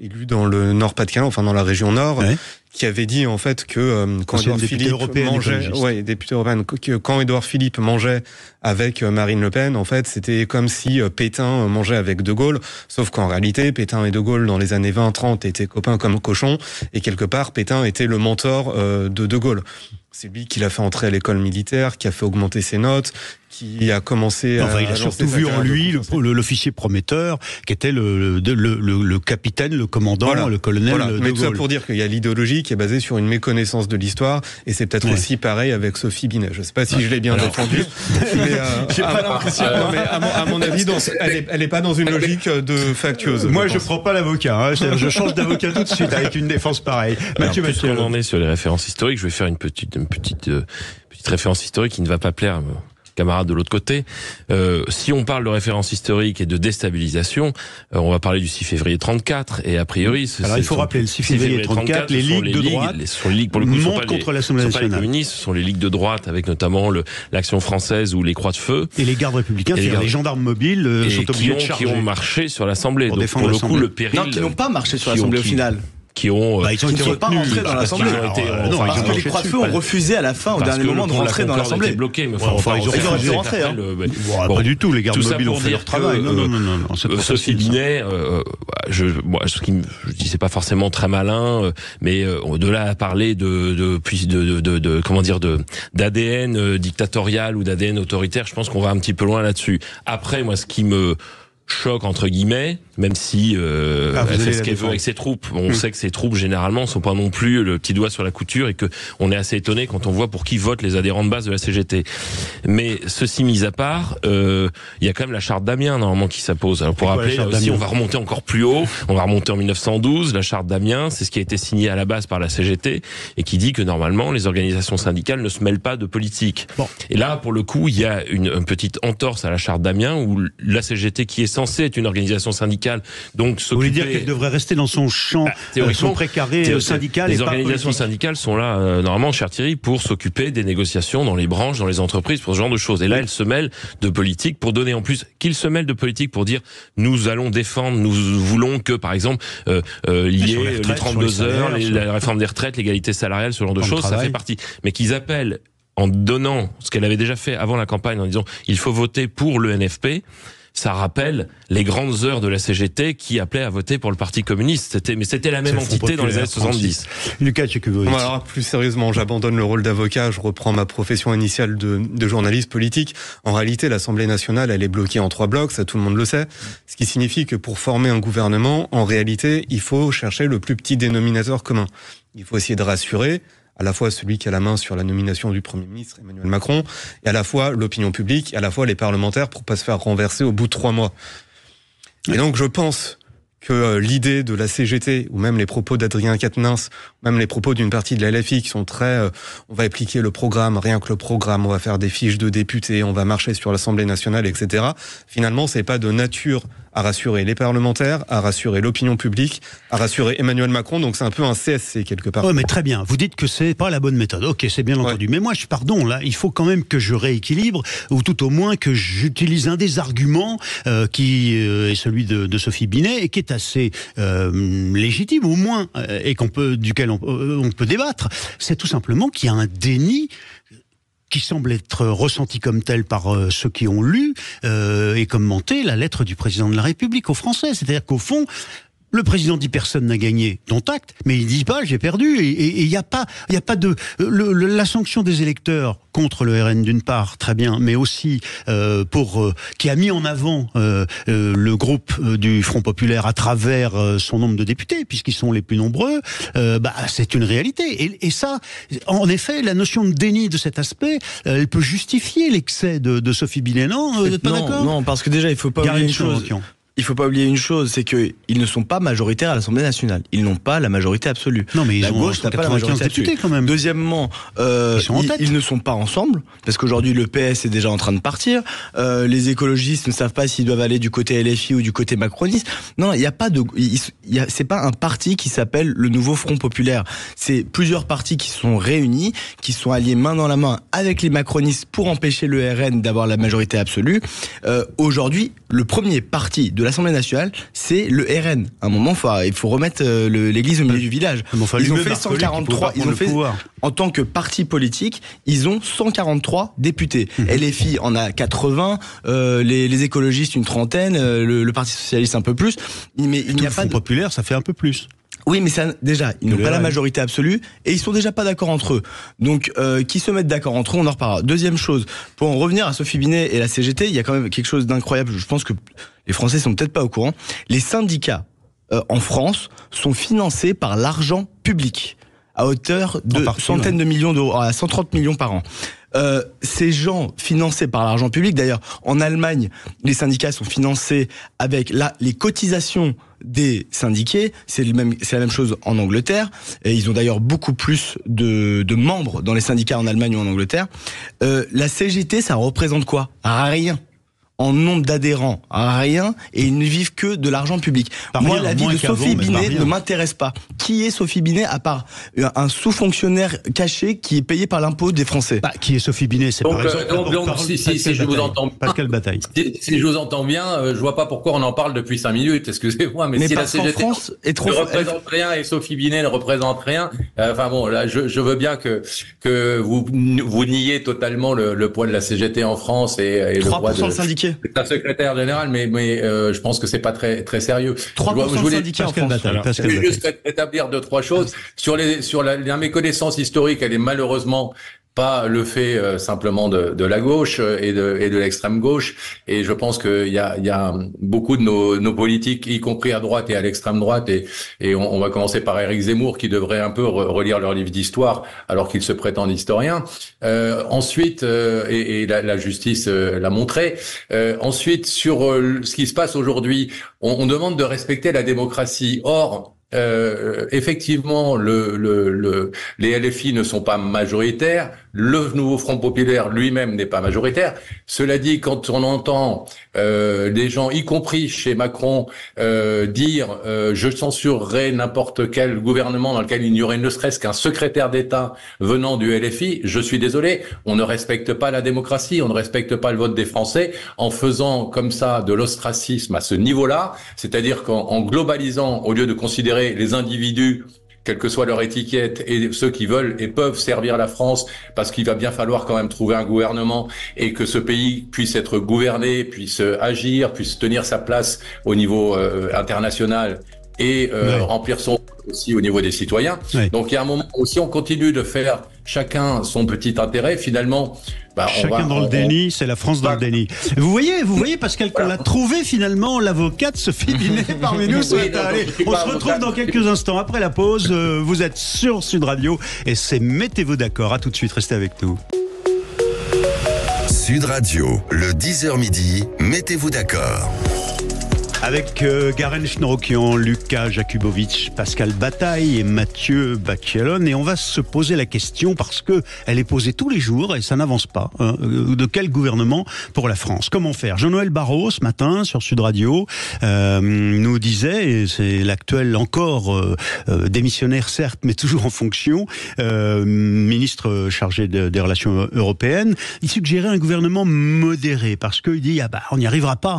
élue dans le Nord-Pas-de-Calais, enfin dans la région Nord, ouais, qui avait dit en fait que quand Édouard Philippe mangeait, député européen, que quand Édouard Philippe mangeait avec Marine Le Pen, en fait, c'était comme si Pétain mangeait avec De Gaulle, sauf qu'en réalité, Pétain et De Gaulle dans les années 20-30 étaient copains comme cochons, et quelque part, Pétain était le mentor de Gaulle. C'est lui qui l'a fait entrer à l'école militaire, qui a fait augmenter ses notes, qui a commencé à... il a surtout vu en lui l'officier prometteur, qui était le capitaine, le commandant, voilà, le colonel de Mais Gaulle. tout ça pour dire qu'il y a l'idéologie qui est basée sur une méconnaissance de l'histoire, et c'est peut-être aussi pareil avec Sophie Binet. Je ne sais pas si je l'ai bien défendu, mais j'ai pas l'impression. Mais à mon avis, elle est pas dans une logique de factueuse. Moi, je prends pas l'avocat. Hein. Je change d'avocat tout de suite avec une défense pareille. Mathieu, puisqu'on en est sur les références historiques, je vais faire une petite référence historique qui ne va pas plaire à mes camarades de l'autre côté. Si on parle de référence historique et de déstabilisation, on va parler du 6 février 34, et a priori... Alors il faut rappeler, le 6 février 34, les ligues de droite montent contre l'Assemblée nationale. Les communistes, ce sont les ligues de droite, avec notamment l'Action française ou les Croix de feu. Et les gardes républicains, les gendarmes mobiles sont obligés de charger. Qui ont marché sur l'Assemblée. Donc pour le coup, le péril... Non, qui n'ont pas marché sur l'Assemblée au final. Qui ont ils ne sont pas rentrés dans l'Assemblée. Parce que les Croix de Feu ont refusé à la fin, au dernier moment, de rentrer dans l'Assemblée. Bloqué, mais ils auraient pu rentrer. Pas du tout, les gardes mobiles ont fait leur travail. Non. Sophie Binet, je dis c'est pas forcément très malin, mais de là à parler d'ADN dictatorial ou d'ADN autoritaire, je pense qu'on va un petit peu loin là-dessus. Après, moi, ce qui me choc entre guillemets, même si elle fait ce qu'elle veut avec ses troupes. On sait que ses troupes généralement sont pas non plus le petit doigt sur la couture, et que on est assez étonné quand on voit pour qui votent les adhérents de base de la CGT. Mais ceci mis à part, il y a quand même la charte d'Amiens normalement qui s'impose. Alors pour rappeler aussi, on va remonter encore plus haut, on va remonter en 1912. La charte d'Amiens, c'est ce qui a été signé à la base par la CGT et qui dit que normalement les organisations syndicales ne se mêlent pas de politique. Bon. Et là, pour le coup, il y a une petite entorse à la charte d'Amiens où la CGT, qui est censée être une organisation syndicale, donc s'occuper... Vous voulez dire qu'elle devrait rester dans son champ, son précaré syndical? Les organisations syndicales sont là, normalement, cher Thierry, pour s'occuper des négociations dans les branches, dans les entreprises, pour ce genre de choses. Et là, elles se mêlent de politique pour donner, en plus, qu'ils se mêlent de politique pour dire, nous allons défendre, nous voulons que, par exemple, lier les 32 heures, la réforme des retraites, l'égalité salariale, ce genre de choses, ça fait partie. Mais qu'ils appellent, en donnant ce qu'elle avait déjà fait avant la campagne, en disant, il faut voter pour le NFP, ça rappelle les grandes heures de la CGT qui appelaient à voter pour le Parti communiste. C'était la même entité dans les années 70. Lucas Jacobowitz. Alors, plus sérieusement, j'abandonne le rôle d'avocat, je reprends ma profession initiale de journaliste politique. En réalité, l'Assemblée nationale, elle est bloquée en 3 blocs, ça tout le monde le sait. Ce qui signifie que pour former un gouvernement, en réalité, il faut chercher le plus petit dénominateur commun. Il faut essayer de rassurer à la fois celui qui a la main sur la nomination du Premier ministre, Emmanuel Macron, et à la fois l'opinion publique, et à la fois les parlementaires, pour pas se faire renverser au bout de 3 mois. Et donc je pense que l'idée de la CGT, ou même les propos d'Adrien Quatennens, ou même les propos d'une partie de la LFI qui sont très on va appliquer le programme, rien que le programme, on va faire des fiches de députés, on va marcher sur l'Assemblée nationale, etc. Finalement, c'est pas de nature à rassurer les parlementaires, à rassurer l'opinion publique, à rassurer Emmanuel Macron. Donc c'est un peu un CSC quelque part. Oui, mais très bien. Vous dites que c'est pas la bonne méthode. Ok, c'est bien entendu. Mais moi, là, il faut quand même que je rééquilibre, ou tout au moins que j'utilise un des arguments qui est celui de Sophie Binet et qui est assez légitime, au moins, et duquel on peut débattre. C'est tout simplement qu'il y a un déni qui semble être ressenti comme tel par ceux qui ont lu et commenté la lettre du président de la République aux Français. C'est-à-dire qu'au fond, le président dit personne n'a gagné, dont acte, mais il dit pas j'ai perdu. Et il y a pas de la sanction des électeurs contre le RN d'une part, très bien, mais aussi qui a mis en avant le groupe du Front Populaire à travers son nombre de députés, puisqu'ils sont les plus nombreux. C'est une réalité. Et ça, en effet, la notion de déni de cet aspect, elle peut justifier l'excès de Sophie Binet. Non, vous n'êtes pas d'accord ? Non, parce que déjà il faut pas oublier une chose. Il faut pas oublier une chose, c'est que ils ne sont pas majoritaires à l'Assemblée nationale. Ils n'ont pas la majorité absolue. Non, mais la gauche n'a pas la majorité députés quand même. Deuxièmement, ils ne sont pas ensemble parce qu'aujourd'hui le PS est déjà en train de partir. Les écologistes ne savent pas s'ils doivent aller du côté LFI ou du côté macroniste. Non, il y a pas de, c'est pas un parti qui s'appelle le Nouveau Front Populaire. C'est plusieurs partis qui sont réunis, qui sont alliés main dans la main avec les macronistes pour empêcher le RN d'avoir la majorité absolue. Aujourd'hui, le premier parti de l'Assemblée nationale, c'est le RN. À un moment, il faut remettre l'église au milieu du village. Ils ont fait 143. Ils ont fait, en tant que parti politique, ils ont 143 députés. LFI en a 80, les écologistes une trentaine, le Parti socialiste un peu plus. Mais il n'y a pas de Front populaire, ça fait un peu plus. Oui, mais ça, déjà, ils n'ont pas la majorité absolue et ils sont déjà pas d'accord entre eux. Donc, qui se mettent d'accord entre eux, on en reparlera. Deuxième chose, pour en revenir à Sophie Binet et la CGT, il y a quand même quelque chose d'incroyable. Je pense que les Français sont peut-être pas au courant. Les syndicats en France sont financés par l'argent public à hauteur de centaines de millions d'euros, à 130 millions par an. Ces gens financés par l'argent public, d'ailleurs, en Allemagne, les syndicats sont financés avec les cotisations des syndiqués. C'est la même chose en Angleterre. Et ils ont d'ailleurs beaucoup plus de membres dans les syndicats en Allemagne ou en Angleterre. La CGT, ça représente quoi ? Rien. En nombre d'adhérents, rien, et ils ne vivent que de l'argent public. Moi, la vie de Sophie Binet ne m'intéresse pas. Qui est Sophie Binet à part un sous-fonctionnaire caché qui est payé par l'impôt des Français ? Qui est Sophie Binet ? C'est par exemple si je vous entends Pascal Bataille. Si je vous entends bien, je vois pas pourquoi on en parle depuis 5 minutes. Excusez-moi, mais si la CGT ne représente rien et Sophie Binet ne représente rien, enfin bon, là, je veux bien que vous niez totalement le poids de la CGT en France et le poids de syndiqués. C'est un secrétaire général, mais je pense que c'est pas très très sérieux. 3% de syndicats en France. Je voulais juste établir 2-3 choses sur la méconnaissance historique. Elle est malheureusement pas le fait simplement de la gauche et de l'extrême gauche. Et je pense qu'il y a beaucoup de nos politiques, y compris à droite et à l'extrême droite, et on va commencer par Éric Zemmour, qui devrait un peu relire leur livre d'histoire alors qu'il se prétend historien. Ensuite, et la justice l'a montré. Ensuite, sur ce qui se passe aujourd'hui, on demande de respecter la démocratie. Or, effectivement, les LFI ne sont pas majoritaires. Le Nouveau Front Populaire lui-même n'est pas majoritaire. Cela dit, quand on entend des gens, y compris chez Macron, dire je censurerai n'importe quel gouvernement dans lequel il n'y aurait ne serait-ce qu'un secrétaire d'État venant du LFI, je suis désolé, on ne respecte pas la démocratie, on ne respecte pas le vote des Français en faisant comme ça de l'ostracisme à ce niveau-là, c'est-à-dire qu'en globalisant, au lieu de considérer les individus, quelle que soit leur étiquette, et ceux qui veulent et peuvent servir la France, parce qu'il va bien falloir quand même trouver un gouvernement et que ce pays puisse être gouverné, puisse agir, puisse tenir sa place au niveau international et remplir son aussi au niveau des citoyens. Ouais. Donc il y a un moment où si on continue de faire chacun son petit intérêt, finalement, chacun dans le déni, c'est la France dans le déni. Vous voyez, Pascal, qu'on l'a trouvé finalement, l'avocate Sophie Binet parmi nous. Allez, on se retrouve dans quelques instants après la pause. Vous êtes sur Sud Radio et c'est Mettez-vous d'accord. À tout de suite, restez avec nous. Sud Radio, le 10h midi, Mettez-vous d'accord. Avec Garen Schnorokian, Lucas Jakubowicz, Pascal Bataille et Mathieu Bacchialone. Et on va se poser la question, parce que elle est posée tous les jours et ça n'avance pas, de quel gouvernement pour la France? Comment faire? Jean-Noël Barrot, ce matin, sur Sud Radio, nous disait, et c'est l'actuel encore démissionnaire certes, mais toujours en fonction, ministre chargé des relations européennes, il suggérait un gouvernement modéré, parce qu'il dit on n'y arrivera pas,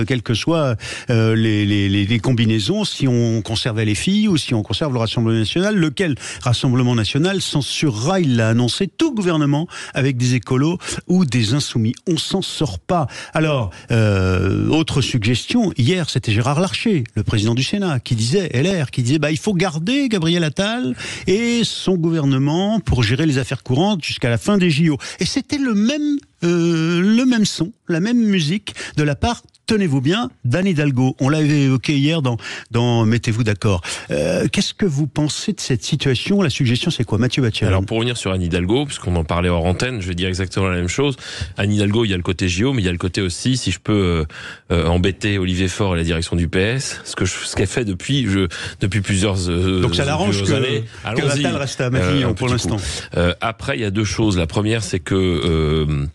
quelles que soient les combinaisons, si on conservait les filles ou si on conserve le Rassemblement national. Lequel Rassemblement national censurera, il l'a annoncé, tout gouvernement avec des écolos ou des insoumis. On s'en sort pas. Alors, autre suggestion, hier c'était Gérard Larcher, le président du Sénat, qui disait, il faut garder Gabriel Attal et son gouvernement pour gérer les affaires courantes jusqu'à la fin des JO. Et c'était le même son, la même musique de la part, tenez-vous bien, d'Anne Hidalgo. On l'avait évoqué hier dans Mettez-vous d'accord. Qu'est-ce que vous pensez de cette situation? La suggestion, c'est quoi, Mathieu Bacchialone? Alors, pour revenir sur Anne Hidalgo, puisqu'on en parlait hors antenne, je vais dire exactement la même chose. Anne Hidalgo, il y a le côté JO, mais il y a le côté aussi, si je peux embêter Olivier Faure et la direction du PS, ce qu'elle fait depuis plusieurs années. Donc ça l'arrange que Attal reste à Matignon pour l'instant. Après, il y a deux choses. La première, c'est que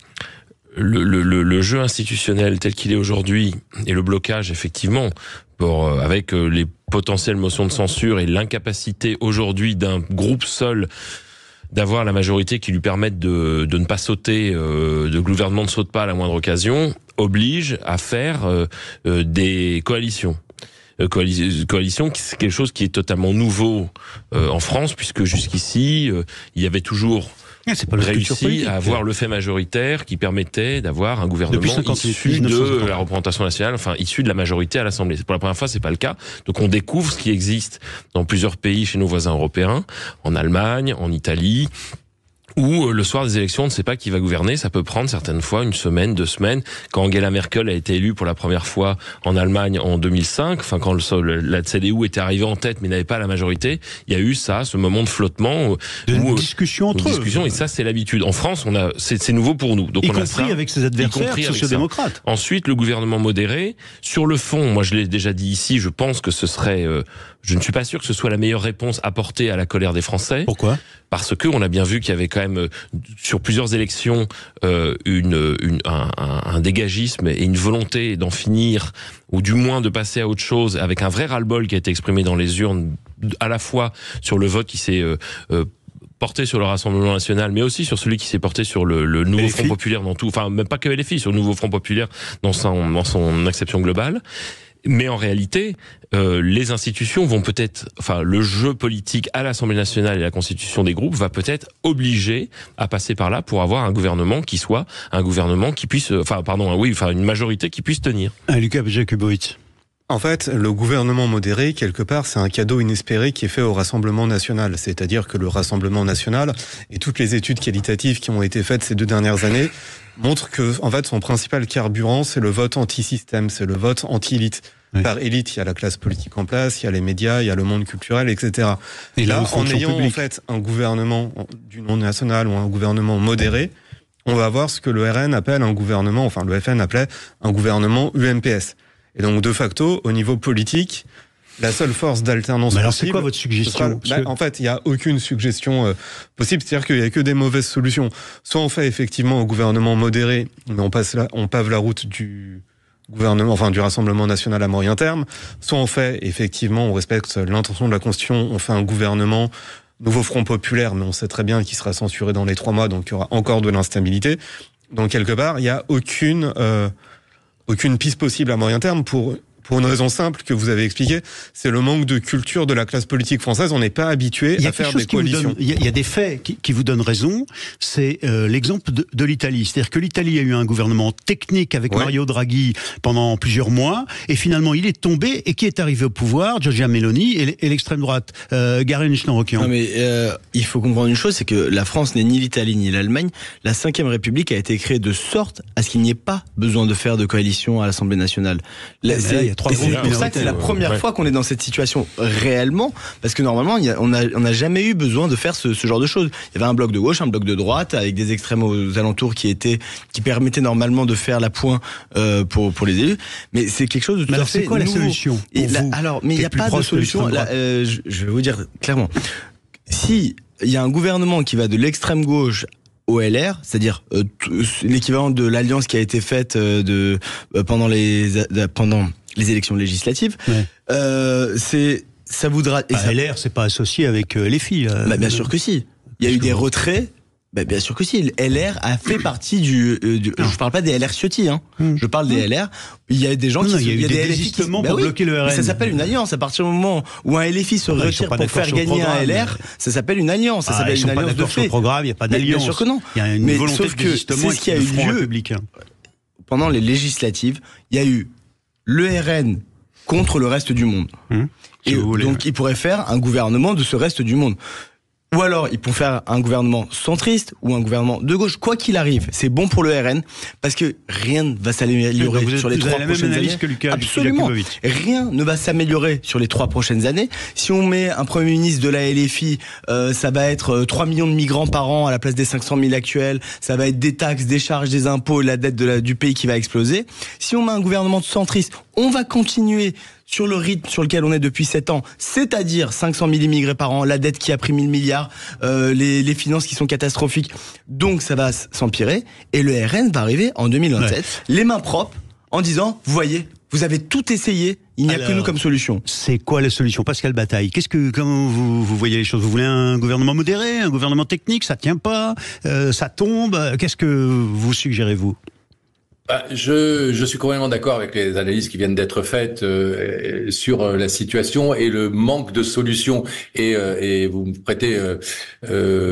le jeu institutionnel tel qu'il est aujourd'hui et le blocage, effectivement, avec les potentielles motions de censure et l'incapacité aujourd'hui d'un groupe seul d'avoir la majorité qui lui permette de ne pas sauter, le gouvernement ne saute pas à la moindre occasion, oblige à faire des coalitions. Coalition, c'est quelque chose qui est totalement nouveau en France, puisque jusqu'ici, il y avait toujours réussi à avoir le fait majoritaire qui permettait d'avoir un gouvernement issu de la représentation nationale, enfin issu de la majorité à l'Assemblée. Pour la première fois, c'est pas le cas. Donc on découvre ce qui existe dans plusieurs pays chez nos voisins européens, en Allemagne, en Italie, où le soir des élections, on ne sait pas qui va gouverner. Ça peut prendre certaines fois une semaine, 2 semaines. Quand Angela Merkel a été élue pour la première fois en Allemagne en 2005, enfin quand la CDU était arrivée en tête mais n'avait pas la majorité, il y a eu ce moment de flottement, de discussion entre eux. Et ça, c'est l'habitude. En France, c'est nouveau pour nous. Donc y compris avec ses adversaires sociodémocrates. Ensuite, le gouvernement modéré. Sur le fond, moi je l'ai déjà dit ici, je pense que ce serait, je ne suis pas sûr que ce soit la meilleure réponse apportée à la colère des Français. Pourquoi? Parce que on a bien vu qu'il y avait quand même sur plusieurs élections un dégagisme et une volonté d'en finir, ou du moins de passer à autre chose, avec un vrai ras-le-bol qui a été exprimé dans les urnes, à la fois sur le vote qui s'est porté sur le Rassemblement national, mais aussi sur celui qui s'est porté sur le nouveau Front populaire dans tout, enfin même pas que LFI, sur le nouveau Front populaire dans son acception globale. Mais en réalité, les institutions vont peut-être, le jeu politique à l'Assemblée nationale et la constitution des groupes va peut-être obliger à passer par là pour avoir un gouvernement qui soit un gouvernement qui puisse, une majorité qui puisse tenir. Lucas Jakubowicz. En fait, le gouvernement modéré, quelque part, c'est un cadeau inespéré qui est fait au Rassemblement national. C'est-à-dire que le Rassemblement national et toutes les études qualitatives qui ont été faites ces 2 dernières années montrent que, en fait, son principal carburant, c'est le vote anti-système, c'est le vote anti-élite. Oui. Par élite, il y a la classe politique en place, il y a les médias, il y a le monde culturel, etc. Et là, en ayant en fait un gouvernement d'union nationale ou un gouvernement modéré, on va avoir ce que le RN appelle un gouvernement, le FN appelait un gouvernement UMPS. Et donc, de facto, au niveau politique, la seule force d'alternance possible... Alors, c'est quoi votre suggestion? En fait, il n'y a aucune suggestion possible. C'est-à-dire qu'il n'y a que des mauvaises solutions. Soit on fait effectivement un gouvernement modéré, mais on pave la route du gouvernement, du Rassemblement national à moyen terme. Soit on fait, effectivement, on respecte l'intention de la Constitution, on fait un gouvernement nouveau Front populaire, mais on sait très bien qu'il sera censuré dans les 3 mois, donc il y aura encore de l'instabilité. Donc, quelque part, il n'y a aucune piste possible à moyen terme pour une raison simple que vous avez expliquée, c'est le manque de culture de la classe politique française. On n'est pas habitué à faire des coalitions. Il y a des faits qui vous donnent raison. C'est l'exemple de l'Italie. C'est-à-dire que l'Italie a eu un gouvernement technique avec Mario Draghi pendant plusieurs mois, et finalement il est tombé. Et qui est arrivé au pouvoir? Giorgia Meloni et l'extrême droite. Garen Schnorokian. Non mais il faut comprendre une chose, c'est que la France n'est ni l'Italie ni l'Allemagne. La 5e République a été créée de sorte à ce qu'il n'y ait pas besoin de faire de coalition à l'Assemblée nationale. 3 groupes. C'est pour ça que c'est la première fois qu'on est dans cette situation réellement, parce que normalement, on n'a jamais eu besoin de faire ce genre de choses. Il y avait un bloc de gauche, un bloc de droite, avec des extrêmes aux alentours qui permettaient normalement de faire la pointe pour les élus. Mais c'est quelque chose de tout à fait nouveau. C'est quoi la solution mais il n'y a pas de solution. Là, je vais vous dire clairement, si il y a un gouvernement qui va de l'extrême gauche au LR, c'est-à-dire l'équivalent de l'alliance qui a été faite pendant les élections législatives, ça voudra. LR, c'est pas associé avec les filles. Bien sûr que si. Il y a eu des retraits. Bien sûr que si. LR a fait partie je parle pas des LR Ciotti, je parle des LR. Il y a des gens il y a des désistements pour bloquer le RN. Ça s'appelle une alliance. À partir du moment où un LFI se retire pour faire gagner un LR, ça s'appelle une alliance. Ça s'appelle une alliance de fait. Sur le programme, il n'y a pas d'alliance. Bien sûr que non. Il y a une volonté de désistement. C'est ce qui a eu lieu pendant les législatives. Il y a eu le RN contre le reste du monde. Et donc, ils pourraient faire un gouvernement de ce reste du monde. Ou alors, ils pourront faire un gouvernement centriste ou un gouvernement de gauche. Quoi qu'il arrive, c'est bon pour le RN parce que rien ne va s'améliorer sur les 3 prochaines années. Absolument. Rien ne va s'améliorer sur les 3 prochaines années. Si on met un Premier ministre de la LFI, ça va être 3 millions de migrants par an à la place des 500 000 actuels. Ça va être des taxes, des charges, des impôts, la dette du pays qui va exploser. Si on met un gouvernement centriste, on va continuer sur le rythme sur lequel on est depuis 7 ans, c'est-à-dire 500 000 immigrés par an, la dette qui a pris 1000 milliards, les finances qui sont catastrophiques. Donc ça va s'empirer et le RN va arriver en 2027, les mains propres, en disant, vous voyez, vous avez tout essayé, il n'y a que nous comme solution. C'est quoi la solution, Pascal Bataille? Comment vous voyez les choses? Vous voulez un gouvernement modéré, un gouvernement technique? Ça tient pas, ça tombe. Qu'est-ce que vous suggérez, vous? Je suis complètement d'accord avec les analyses qui viennent d'être faites sur la situation et le manque de solutions. Et vous me prêtez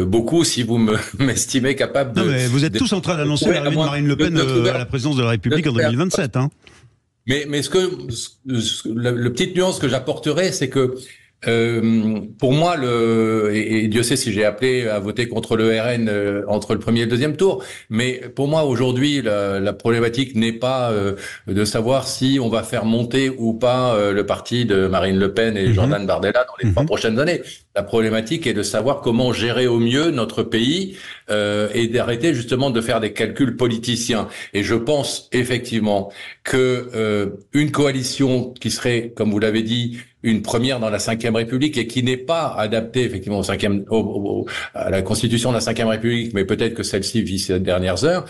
beaucoup si vous m'estimez capable de... Non, mais vous êtes tous en train d'annoncer l'arrivée de Marine Le Pen à la présidence de la République en 2027. Mais le petite nuance que j'apporterai, c'est que pour moi, et Dieu sait si j'ai appelé à voter contre le RN entre le premier et le deuxième tour, mais pour moi aujourd'hui la problématique n'est pas de savoir si on va faire monter ou pas le parti de Marine Le Pen et Jordan Bardella dans les 3 prochaines années. La problématique est de savoir comment gérer au mieux notre pays et d'arrêter justement de faire des calculs politiciens. Et je pense effectivement que une coalition qui serait, comme vous l'avez dit, une première dans la Ve République et qui n'est pas adaptée effectivement à la Constitution de la Ve République, mais peut-être que celle-ci vit ces dernières heures,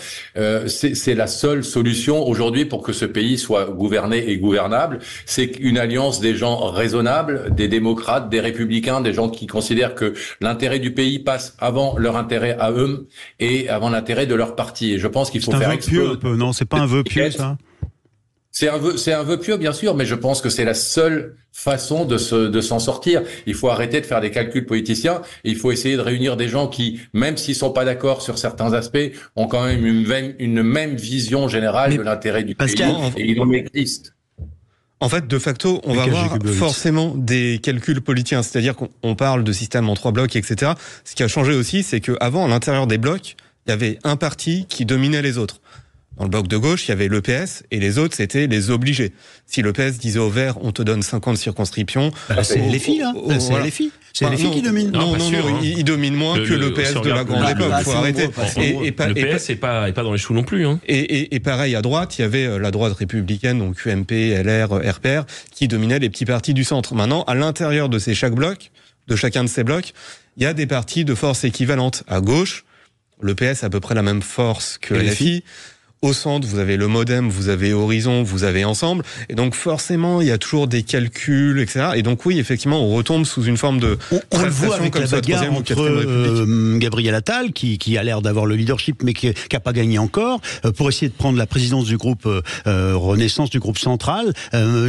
c'est la seule solution aujourd'hui pour que ce pays soit gouverné et gouvernable. C'est une alliance des gens raisonnables, des démocrates, des républicains, des gens qui considèrent que l'intérêt du pays passe avant leur intérêt à eux et avant l'intérêt de leur parti. Et je pense qu'il faut faire exploser. Non, c'est pas un vœu pieux, ça. C'est un vœu pieux, bien sûr, mais je pense que c'est la seule façon de s'en sortir. Il faut arrêter de faire des calculs politiciens. Et il faut essayer de réunir des gens qui, même s'ils sont pas d'accord sur certains aspects, ont quand même une même vision générale de l'intérêt du pays. Et il en existe. En fait, de facto, on va avoir forcément des calculs politiciens. C'est-à-dire qu'on parle de système en 3 blocs, etc. Ce qui a changé aussi, c'est qu'avant, à l'intérieur des blocs, il y avait un parti qui dominait les autres. Dans le bloc de gauche, il y avait le PS et les autres, c'était les obligés. Si le PS disait aux Verts, on te donne 50 circonscriptions... c'est les filles, là. C'est les filles. C'est les filles qui dominent. Non, il domine moins que le PS de la grande époque. Il faut arrêter. Le PS est pas dans les choux non plus. Et pareil, à droite, il y avait la droite républicaine, donc UMP, LR, RPR, qui dominait les petits partis du centre. Maintenant, à l'intérieur de chacun de ces blocs, il y a des partis de force équivalente. À gauche, le PS a à peu près la même force que LFI. Au centre, vous avez le Modem, vous avez Horizon, vous avez Ensemble. Et donc, forcément, il y a toujours des calculs, etc. Et donc, oui, effectivement, on retombe sous une forme de... On le voit avec la bagarre entre Gabriel Attal, qui a l'air d'avoir le leadership, mais qui n'a pas gagné encore, pour essayer de prendre la présidence du groupe Renaissance, du groupe central.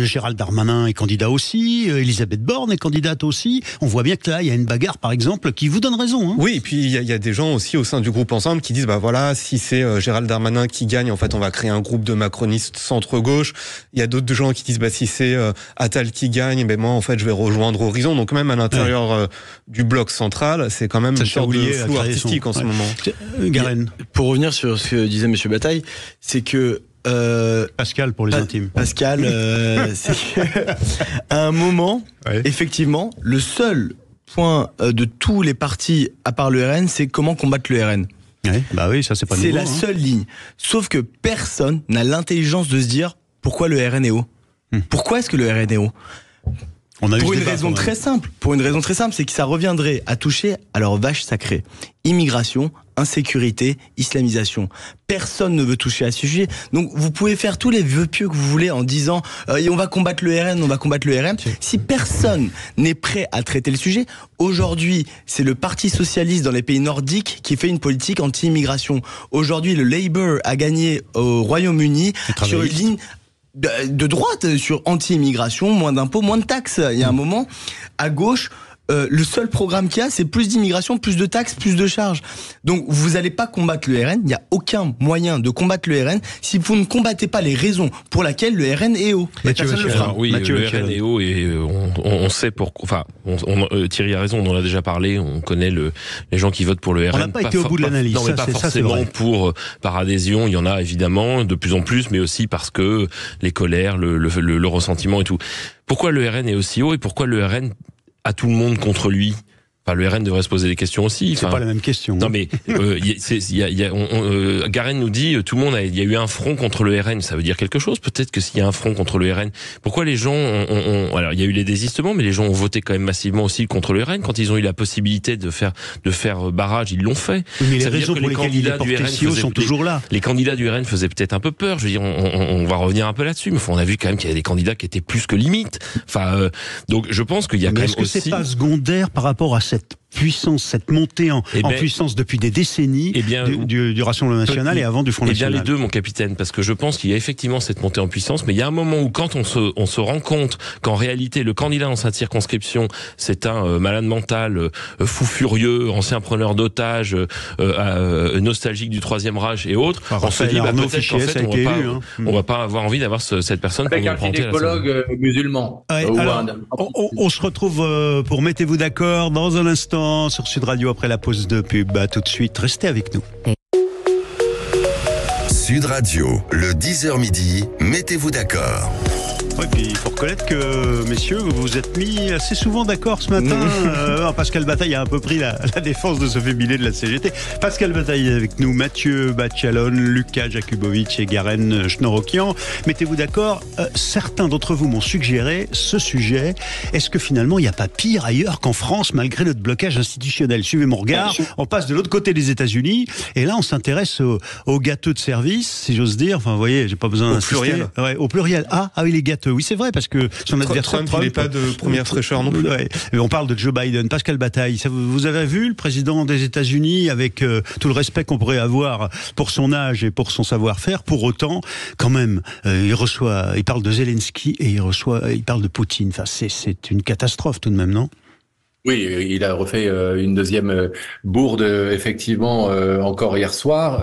Gérald Darmanin est candidat aussi. Elisabeth Borne est candidate aussi. On voit bien que là, il y a une bagarre, par exemple, qui vous donne raison. Oui, et puis il y a des gens aussi au sein du groupe Ensemble qui disent, bah voilà, si c'est Gérald Darmanin qui gagne, en fait, on va créer un groupe de macronistes centre-gauche. Il y a d'autres gens qui disent, bah, si c'est Attal qui gagne, ben moi, en fait, je vais rejoindre Horizon. Donc, même à l'intérieur du bloc central, c'est quand même une sorte de flou artistique en ce moment. Garenne. Pour revenir sur ce que disait Monsieur Bataille, c'est que Pascal pour les intimes. Pascal, c'est à un moment, effectivement, le seul point de tous les partis, à part le RN, c'est comment combattre le RN. Ouais, bah oui, ça c'est pas nouveau. C'est la seule ligne. Sauf que personne n'a l'intelligence de se dire pourquoi le RN est haut. Pourquoi est-ce que le RN est haut ? Pour une raison très simple, c'est que ça reviendrait à toucher à leur vache sacrée. Immigration, insécurité, islamisation. Personne ne veut toucher à ce sujet. Donc vous pouvez faire tous les vœux pieux que vous voulez en disant on va combattre le RN, Si personne n'est prêt à traiter le sujet, aujourd'hui, c'est le Parti socialiste dans les pays nordiques qui fait une politique anti-immigration. Aujourd'hui, le Labour a gagné au Royaume-Uni sur une ligne de droite sur anti-immigration, moins d'impôts, moins de taxes. Il y a un moment, à gauche, le seul programme qu'il y a, c'est plus d'immigration, plus de taxes, plus de charges. Donc, vous n'allez pas combattre le RN. Il n'y a aucun moyen de combattre le RN si vous ne combattez pas les raisons pour lesquelles le RN est haut. Personne le fera. Oui, le RN est haut et on sait pourquoi. Enfin, Thierry a raison, on en a déjà parlé. On connaît les gens qui votent pour le RN. On n'a pas été au bout de l'analyse. Non, mais pas forcément par adhésion. Il y en a évidemment de plus en plus, mais aussi parce que les colères, le ressentiment et tout. Pourquoi le RN est aussi haut et pourquoi le RN a tout le monde contre lui? Enfin, le RN devrait se poser des questions aussi. C'est pas la même question. Non, mais Garen nous dit tout le monde il y a eu un front contre le RN. Ça veut dire quelque chose. Peut-être que s'il y a un front contre le RN, pourquoi les gens alors il y a eu les désistements, mais les gens ont voté quand même massivement aussi contre le RN quand ils ont eu la possibilité de faire barrage. Ils l'ont fait. Oui, mais les raisons pour lesquelles il est porté si haut sont toujours là. Les candidats du RN faisaient peut-être un peu peur. Je veux dire, on va revenir un peu là-dessus. Mais on a vu quand même qu'il y avait des candidats qui étaient plus que limite. Enfin, donc je pense qu'il y a quand même aussi. Est-ce que c'est pas secondaire par rapport à cette puissance, cette montée en puissance depuis des décennies du Rassemblement National et avant du Front National? Eh bien les deux, mon capitaine, parce que je pense qu'il y a effectivement cette montée en puissance, mais il y a un moment où quand on se rend compte qu'en réalité le candidat dans sa circonscription c'est un malade mental, fou furieux, ancien preneur d'otages, nostalgique du Troisième Reich et autres, on se dit peut-être qu'en fait on va pas avoir envie d'avoir cette personne avec un gynécologue musulman. On se retrouve pour Mettez-vous d'accord dans un instant sur Sud Radio après la pause de pub. À tout de suite, restez avec nous. Sud Radio, le 10h midi, Mettez-vous d'accord. Oui, puis il faut reconnaître que, messieurs, vous vous êtes mis assez souvent d'accord ce matin. Pascal Bataille a un peu pris la défense de Sophie Billet de la CGT. Pascal Bataille est avec nous, Mathieu Bachalone, Lucas Jakubowicz et Garen Schnorokian. Mettez-vous d'accord, certains d'entre vous m'ont suggéré ce sujet. Est-ce que finalement il n'y a pas pire ailleurs qu'en France, malgré notre blocage institutionnel? Suivez mon regard, on passe de l'autre côté des États-Unis et là on s'intéresse aux gâteux de service, si j'ose dire. Enfin, vous voyez, j'ai pas besoin d'insister. Au pluriel. Ouais, au pluriel. Ah oui, les gâteux. Oui, c'est vrai, parce que son adversaire Trump, il n'est pas de première fraîcheur non plus. Ouais. On parle de Joe Biden. Pascal Bataille, vous avez vu le président des États-Unis, avec tout le respect qu'on pourrait avoir pour son âge et pour son savoir-faire, pour autant, quand même, il parle de Zelensky et il parle de Poutine. Enfin, c'est une catastrophe tout de même, non? Oui, il a refait une deuxième bourde, effectivement, encore hier soir.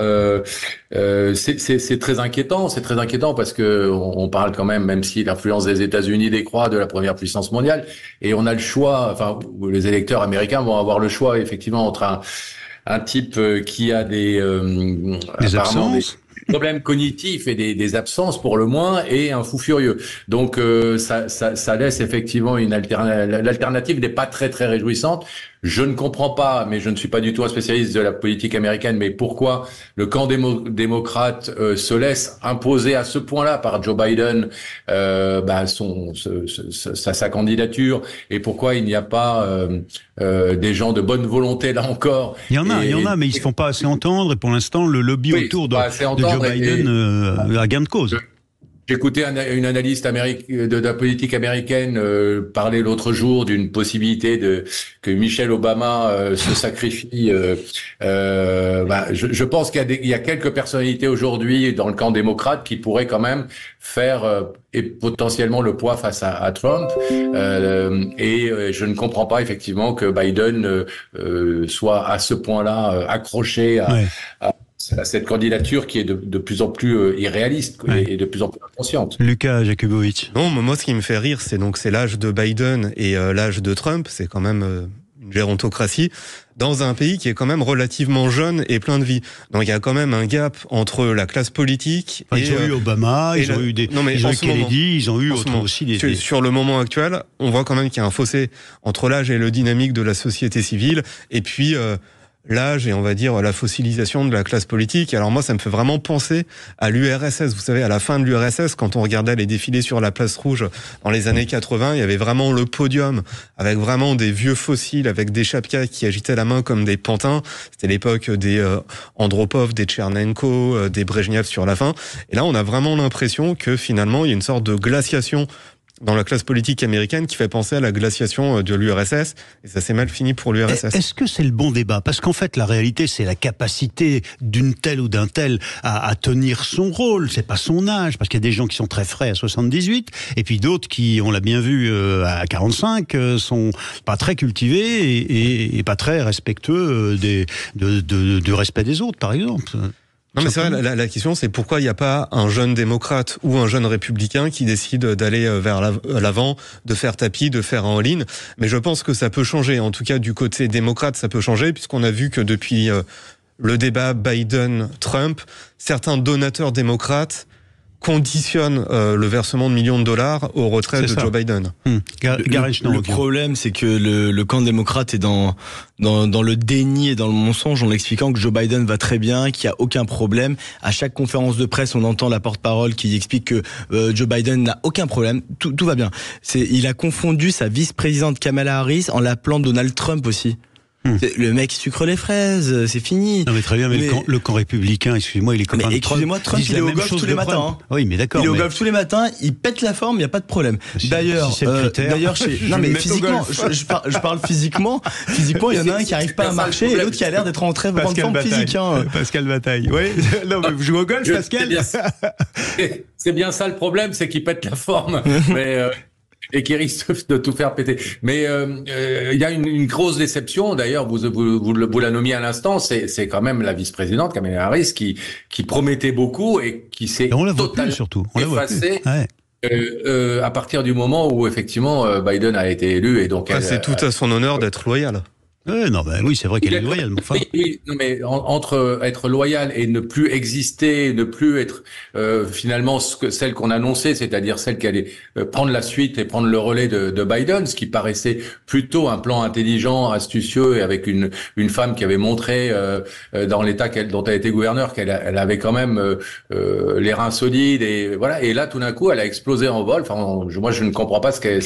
C'est très inquiétant. C'est très inquiétant parce que on parle quand même si l'influence des États-Unis décroît, de la première puissance mondiale, et on a le choix. Enfin, les électeurs américains vont avoir le choix, effectivement, entre un type qui a des absences. Problèmes cognitifs et des absences pour le moins, et un fou furieux. Donc ça laisse effectivement l'alternative n'est pas très très réjouissante. Je ne comprends pas, mais je ne suis pas du tout un spécialiste de la politique américaine, mais pourquoi le camp démocrate se laisse imposer à ce point-là par Joe Biden sa candidature, et pourquoi il n'y a pas des gens de bonne volonté là encore. Il y en a, mais ils se font pas assez entendre, et pour l'instant le lobby autour de Joe Biden a gain de cause. J'écoutais une analyste de la politique américaine parler l'autre jour d'une possibilité que Michelle Obama se sacrifie. Je pense qu'il y a quelques personnalités aujourd'hui dans le camp démocrate qui pourraient quand même faire et potentiellement le poids face à Trump. Je ne comprends pas effectivement que Biden soit à ce point-là accroché à cette candidature qui est de plus en plus irréaliste et de plus en plus inconsciente. Lucas Jakubowicz. Non, moi ce qui me fait rire, c'est l'âge de Biden et l'âge de Trump. C'est quand même une gérontocratie, dans un pays qui est quand même relativement jeune et plein de vie. Donc il y a quand même un gap entre la classe politique et... Ils ont eu Obama, ils ont eu Kennedy, ils ont eu aussi des... Sur le moment actuel, on voit quand même qu'il y a un fossé entre l'âge et le dynamique de la société civile, et puis... l'âge et on va dire la fossilisation de la classe politique. Alors moi, ça me fait vraiment penser à l'URSS. Vous savez, à la fin de l'URSS, quand on regardait les défilés sur la place Rouge dans les années 80, il y avait vraiment le podium avec vraiment des vieux fossiles avec des chapkas qui agitaient la main comme des pantins. C'était l'époque des Andropov, des Tchernenko, des Brejnev sur la fin. Et là, on a vraiment l'impression que finalement, il y a une sorte de glaciation dans la classe politique américaine qui fait penser à la glaciation de l'URSS, et ça s'est mal fini pour l'URSS. Est-ce que c'est le bon débat? Parce qu'en fait, la réalité, c'est la capacité d'une telle ou d'un tel à tenir son rôle, c'est pas son âge, parce qu'il y a des gens qui sont très frais à 78, et puis d'autres qui, on l'a bien vu, à 45, sont pas très cultivés et pas très respectueux du respect des autres, par exemple. Non mais c'est vrai, la question c'est pourquoi il n'y a pas un jeune démocrate ou un jeune républicain qui décide d'aller vers l'avant, de faire tapis, de faire un all-in. Mais je pense que ça peut changer. En tout cas, du côté démocrate, ça peut changer puisqu'on a vu que depuis le débat Biden-Trump, certains donateurs démocrates conditionne le versement de millions de dollars au retrait de Joe Biden. Le problème, c'est que le camp démocrate est dans le déni et dans le mensonge en expliquant que Joe Biden va très bien, qu'il n'y a aucun problème. À chaque conférence de presse, on entend la porte-parole qui explique que Joe Biden n'a aucun problème, tout va bien. Il a confondu sa vice-présidente Kamala Harris en l'appelant Donald Trump aussi. Le mec sucre les fraises, c'est fini. Non mais très bien, mais le camp républicain, excusez-moi, il est copain de Trump. Excusez-moi, Trump, il est au golf tous les matins. Hein. Oui, mais d'accord. Il est au golf tous les matins, il pète la forme, il n'y a pas de problème. D'ailleurs, non mais physiquement, je parle physiquement. Physiquement, il y en a un qui n'arrive pas à marcher et l'autre qui a l'air d'être en très grande forme physique. Pascal Bataille. Oui. Non, mais vous jouez au golf, Pascal? C'est bien ça le problème, c'est qu'il pète la forme. Mais et qui risque de tout faire péter. Mais il y a une grosse déception. D'ailleurs, vous la nommiez à l'instant, c'est quand même la vice-présidente Kamala Harris qui promettait beaucoup et qui s'est totalement effacée. À partir du moment où effectivement Biden a été élu et donc c'est tout à son honneur d'être loyal. Oui, c'est vrai qu'elle est loyale. Enfin... Oui, non, mais entre être loyal et ne plus exister, ne plus être finalement celle qu'on annonçait, c'est-à-dire celle qui allait prendre la suite et prendre le relais de Biden, ce qui paraissait plutôt un plan intelligent, astucieux, et avec une femme qui avait montré dans l'état dont elle était gouverneure qu'elle avait quand même les reins solides, et voilà. Et là, tout d'un coup, elle a explosé en vol. Enfin, moi, je ne comprends pas ce qui Alors,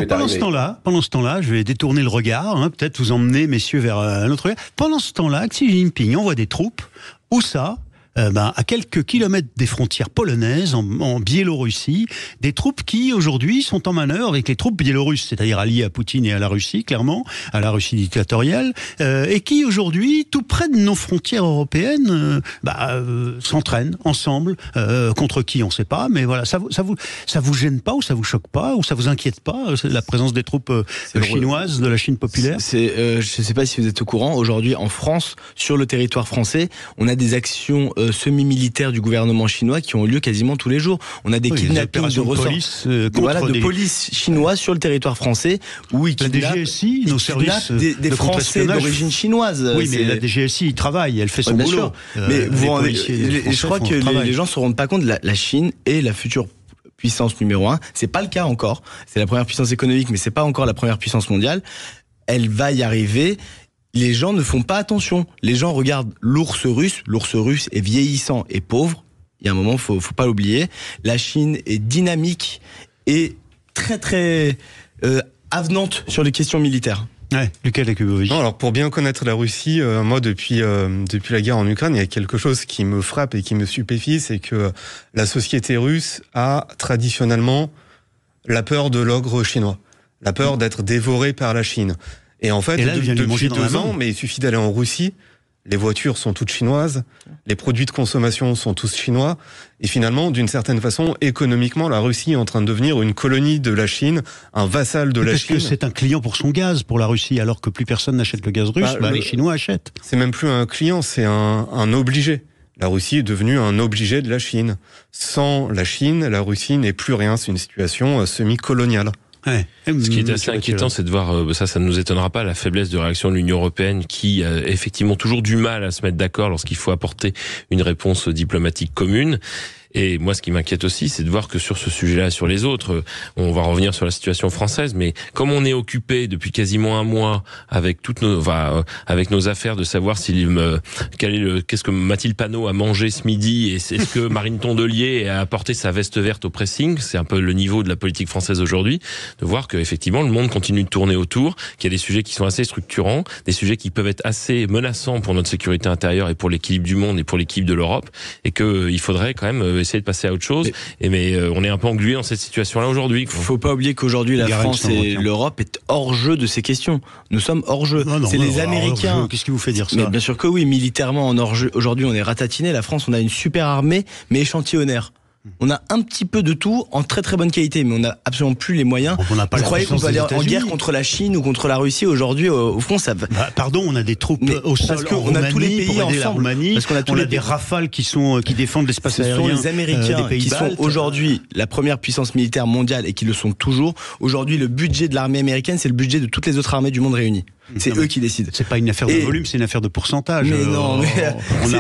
lui est arrivé. Pendant ce temps-là, je vais détourner le regard, peut-être vous emmener, messieurs, vers un autre regard. Pendant ce temps-là, Xi Jinping envoie des troupes. Où ça ? À quelques kilomètres des frontières polonaises, en Biélorussie, des troupes qui aujourd'hui sont en manœuvre avec les troupes biélorusses, c'est-à-dire alliées à Poutine et à la Russie, clairement, à la Russie dictatoriale, et qui aujourd'hui, tout près de nos frontières européennes, s'entraînent ensemble, contre qui on ne sait pas, mais voilà, ça vous gêne pas, ou ça vous choque pas, ou ça vous inquiète pas, la présence des troupes chinoises de la Chine populaire? Je ne sais pas si vous êtes au courant, aujourd'hui en France, sur le territoire français, on a des actions semi-militaires du gouvernement chinois qui ont lieu quasiment tous les jours. On a des kidnappings de police chinoise sur le territoire français où ils kidnappent, la DGSI, nos services des Français d'origine chinoise. Oui, mais la DGSI travaille, elle fait son boulot. Mais je crois que les gens se rendent pas compte, la Chine est la future puissance numéro 1. C'est pas le cas encore. C'est la première puissance économique, mais c'est pas encore la première puissance mondiale. Elle va y arriver. Les gens ne font pas attention. Les gens regardent l'ours russe. L'ours russe est vieillissant et pauvre. Il y a un moment, faut pas l'oublier. La Chine est dynamique et très très avenante sur les questions militaires. Lucas Jakubowicz. Non, alors pour bien connaître la Russie, moi depuis la guerre en Ukraine, il y a quelque chose qui me frappe et qui me stupéfie, c'est que la société russe a traditionnellement la peur de l'ogre chinois, la peur d'être dévoré par la Chine. Et en fait, depuis 2 ans, mais il suffit d'aller en Russie, les voitures sont toutes chinoises, les produits de consommation sont tous chinois, et finalement, d'une certaine façon, économiquement, la Russie est en train de devenir une colonie de la Chine, un vassal de la Chine. Parce que c'est un client pour son gaz, pour la Russie, alors que plus personne n'achète le gaz russe, les Chinois achètent. C'est même plus un client, c'est un obligé. La Russie est devenue un obligé de la Chine. Sans la Chine, la Russie n'est plus rien, c'est une situation semi-coloniale. Ouais. Ce qui est assez inquiétant, c'est de voir, ça ne nous étonnera pas, la faiblesse de réaction de l'Union européenne qui a effectivement toujours du mal à se mettre d'accord lorsqu'il faut apporter une réponse diplomatique commune. Et moi, ce qui m'inquiète aussi, c'est de voir que sur ce sujet-là, sur les autres, on va revenir sur la situation française, mais comme on est occupé depuis quasiment un mois avec avec nos affaires de savoir qu'est-ce que Mathilde Panot a mangé ce midi, et est-ce que Marine Tondelier a apporté sa veste verte au pressing, c'est un peu le niveau de la politique française aujourd'hui, de voir que effectivement le monde continue de tourner autour, qu'il y a des sujets qui sont assez structurants, des sujets qui peuvent être assez menaçants pour notre sécurité intérieure et pour l'équilibre du monde et pour l'équilibre de l'Europe, et qu'il faudrait quand même essayer de passer à autre chose. Mais on est un peu englué dans cette situation-là aujourd'hui. Faut pas oublier qu'aujourd'hui la France et l'Europe est hors jeu de ces questions. Nous sommes hors jeu. C'est les Américains. Qu'est-ce qui vous fait dire ça? Mais bien sûr que oui, militairement en hors jeu. Aujourd'hui, on est ratatiné. La France, on a une super armée, mais échantillonnaire. On a un petit peu de tout en très très bonne qualité, mais on n'a absolument plus les moyens. Vous croyez qu'on peut aller en guerre contre la Chine ou contre la Russie aujourd'hui? Au fond, ça. Pardon, on a des troupes au sol en Roumanie, on a tous les pays ensemble. Parce qu'on a des Rafales qui défendent l'espace aérien. Ce sont les Américains qui sont aujourd'hui la première puissance militaire mondiale et qui le sont toujours. Aujourd'hui, le budget de l'armée américaine, c'est le budget de toutes les autres armées du monde réunies. C'est eux qui décident. C'est pas une affaire de volume, c'est une affaire de pourcentage. Mais non,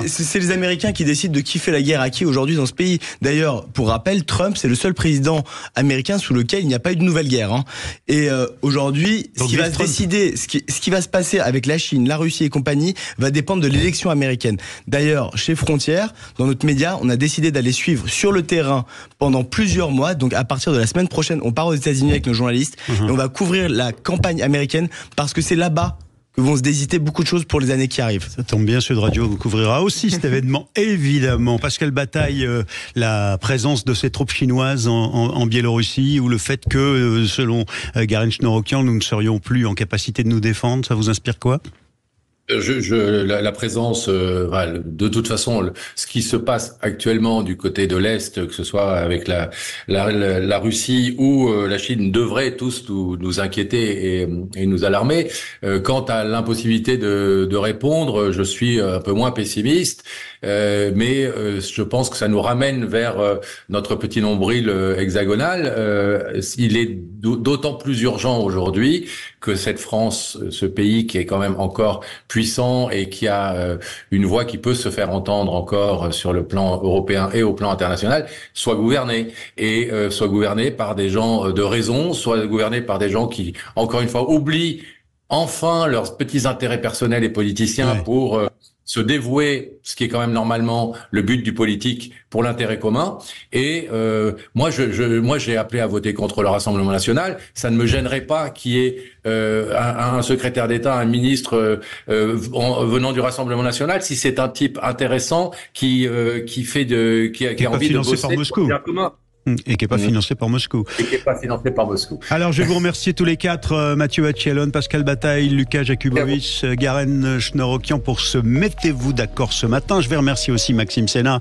c'est les Américains qui décident de qui fait la guerre à qui aujourd'hui dans ce pays. D'ailleurs, pour rappel, Trump, c'est le seul président américain sous lequel il n'y a pas eu de nouvelle guerre. Hein. Et aujourd'hui, ce qui va se passer avec la Chine, la Russie et compagnie, va dépendre de l'élection américaine. D'ailleurs, chez Frontières, dans notre média, on a décidé d'aller suivre sur le terrain pendant plusieurs mois. Donc, à partir de la semaine prochaine, on part aux États-Unis avec nos journalistes et on va couvrir la campagne américaine parce que c'est là-bas que vont se décider beaucoup de choses pour les années qui arrivent. Ça tombe bien, Sud Radio vous couvrira aussi cet événement, évidemment. Pascal Bataille, la présence de ces troupes chinoises en Biélorussie, ou le fait que, selon Garen Chnorokian, nous ne serions plus en capacité de nous défendre, ça vous inspire quoi ? La présence, de toute façon, ce qui se passe actuellement du côté de l'Est, que ce soit avec la Russie ou la Chine, devrait tous nous inquiéter et nous alarmer. Quant à l'impossibilité de répondre, je suis un peu moins pessimiste, mais je pense que ça nous ramène vers notre petit nombril hexagonal. Il est d'autant plus urgent aujourd'hui que cette France, ce pays qui est quand même encore puissant et qui a une voix qui peut se faire entendre encore sur le plan européen et au plan international, soit gouverné par des gens de raison, soit gouverné par des gens qui, encore une fois, oublient enfin leurs petits intérêts personnels et politiciens pour se dévouer, ce qui est quand même normalement le but du politique, pour l'intérêt commun. Et moi, j'ai appelé à voter contre le Rassemblement national. Ça ne me gênerait pas qu'il y ait un secrétaire d'État, un ministre venant du Rassemblement national, si c'est un type intéressant qui a envie de bosser pour l'intérêt commun. Et qui n'est pas financé par Moscou. Alors, je vais vous remercier tous les quatre, Mathieu Hatchialon, Pascal Bataille, Lucas Jakubowicz, Garen Chnorokian, pour ce Mettez-vous d'accord ce matin. Je vais remercier aussi Maxime Sénat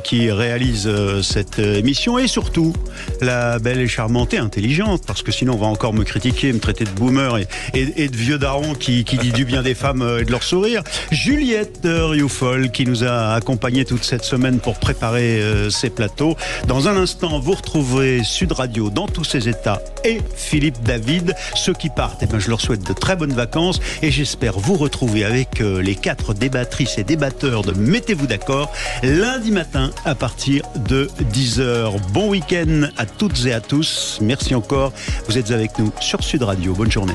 qui réalise cette émission, et surtout la belle et charmante et intelligente, parce que sinon on va encore me critiquer, me traiter de boomer et de vieux daron qui dit du bien des femmes et de leur sourire, Juliette Rioufol, qui nous a accompagnés toute cette semaine pour préparer ces plateaux. Dans un instant, vous retrouverez Sud Radio dans tous ses états et Philippe David. Ceux qui partent, je leur souhaite de très bonnes vacances, et j'espère vous retrouver avec les quatre débattrices et débatteurs de Mettez-vous d'accord lundi matin à partir de 10h. Bon week-end à toutes et à tous. Merci encore. Vous êtes avec nous sur Sud Radio. Bonne journée.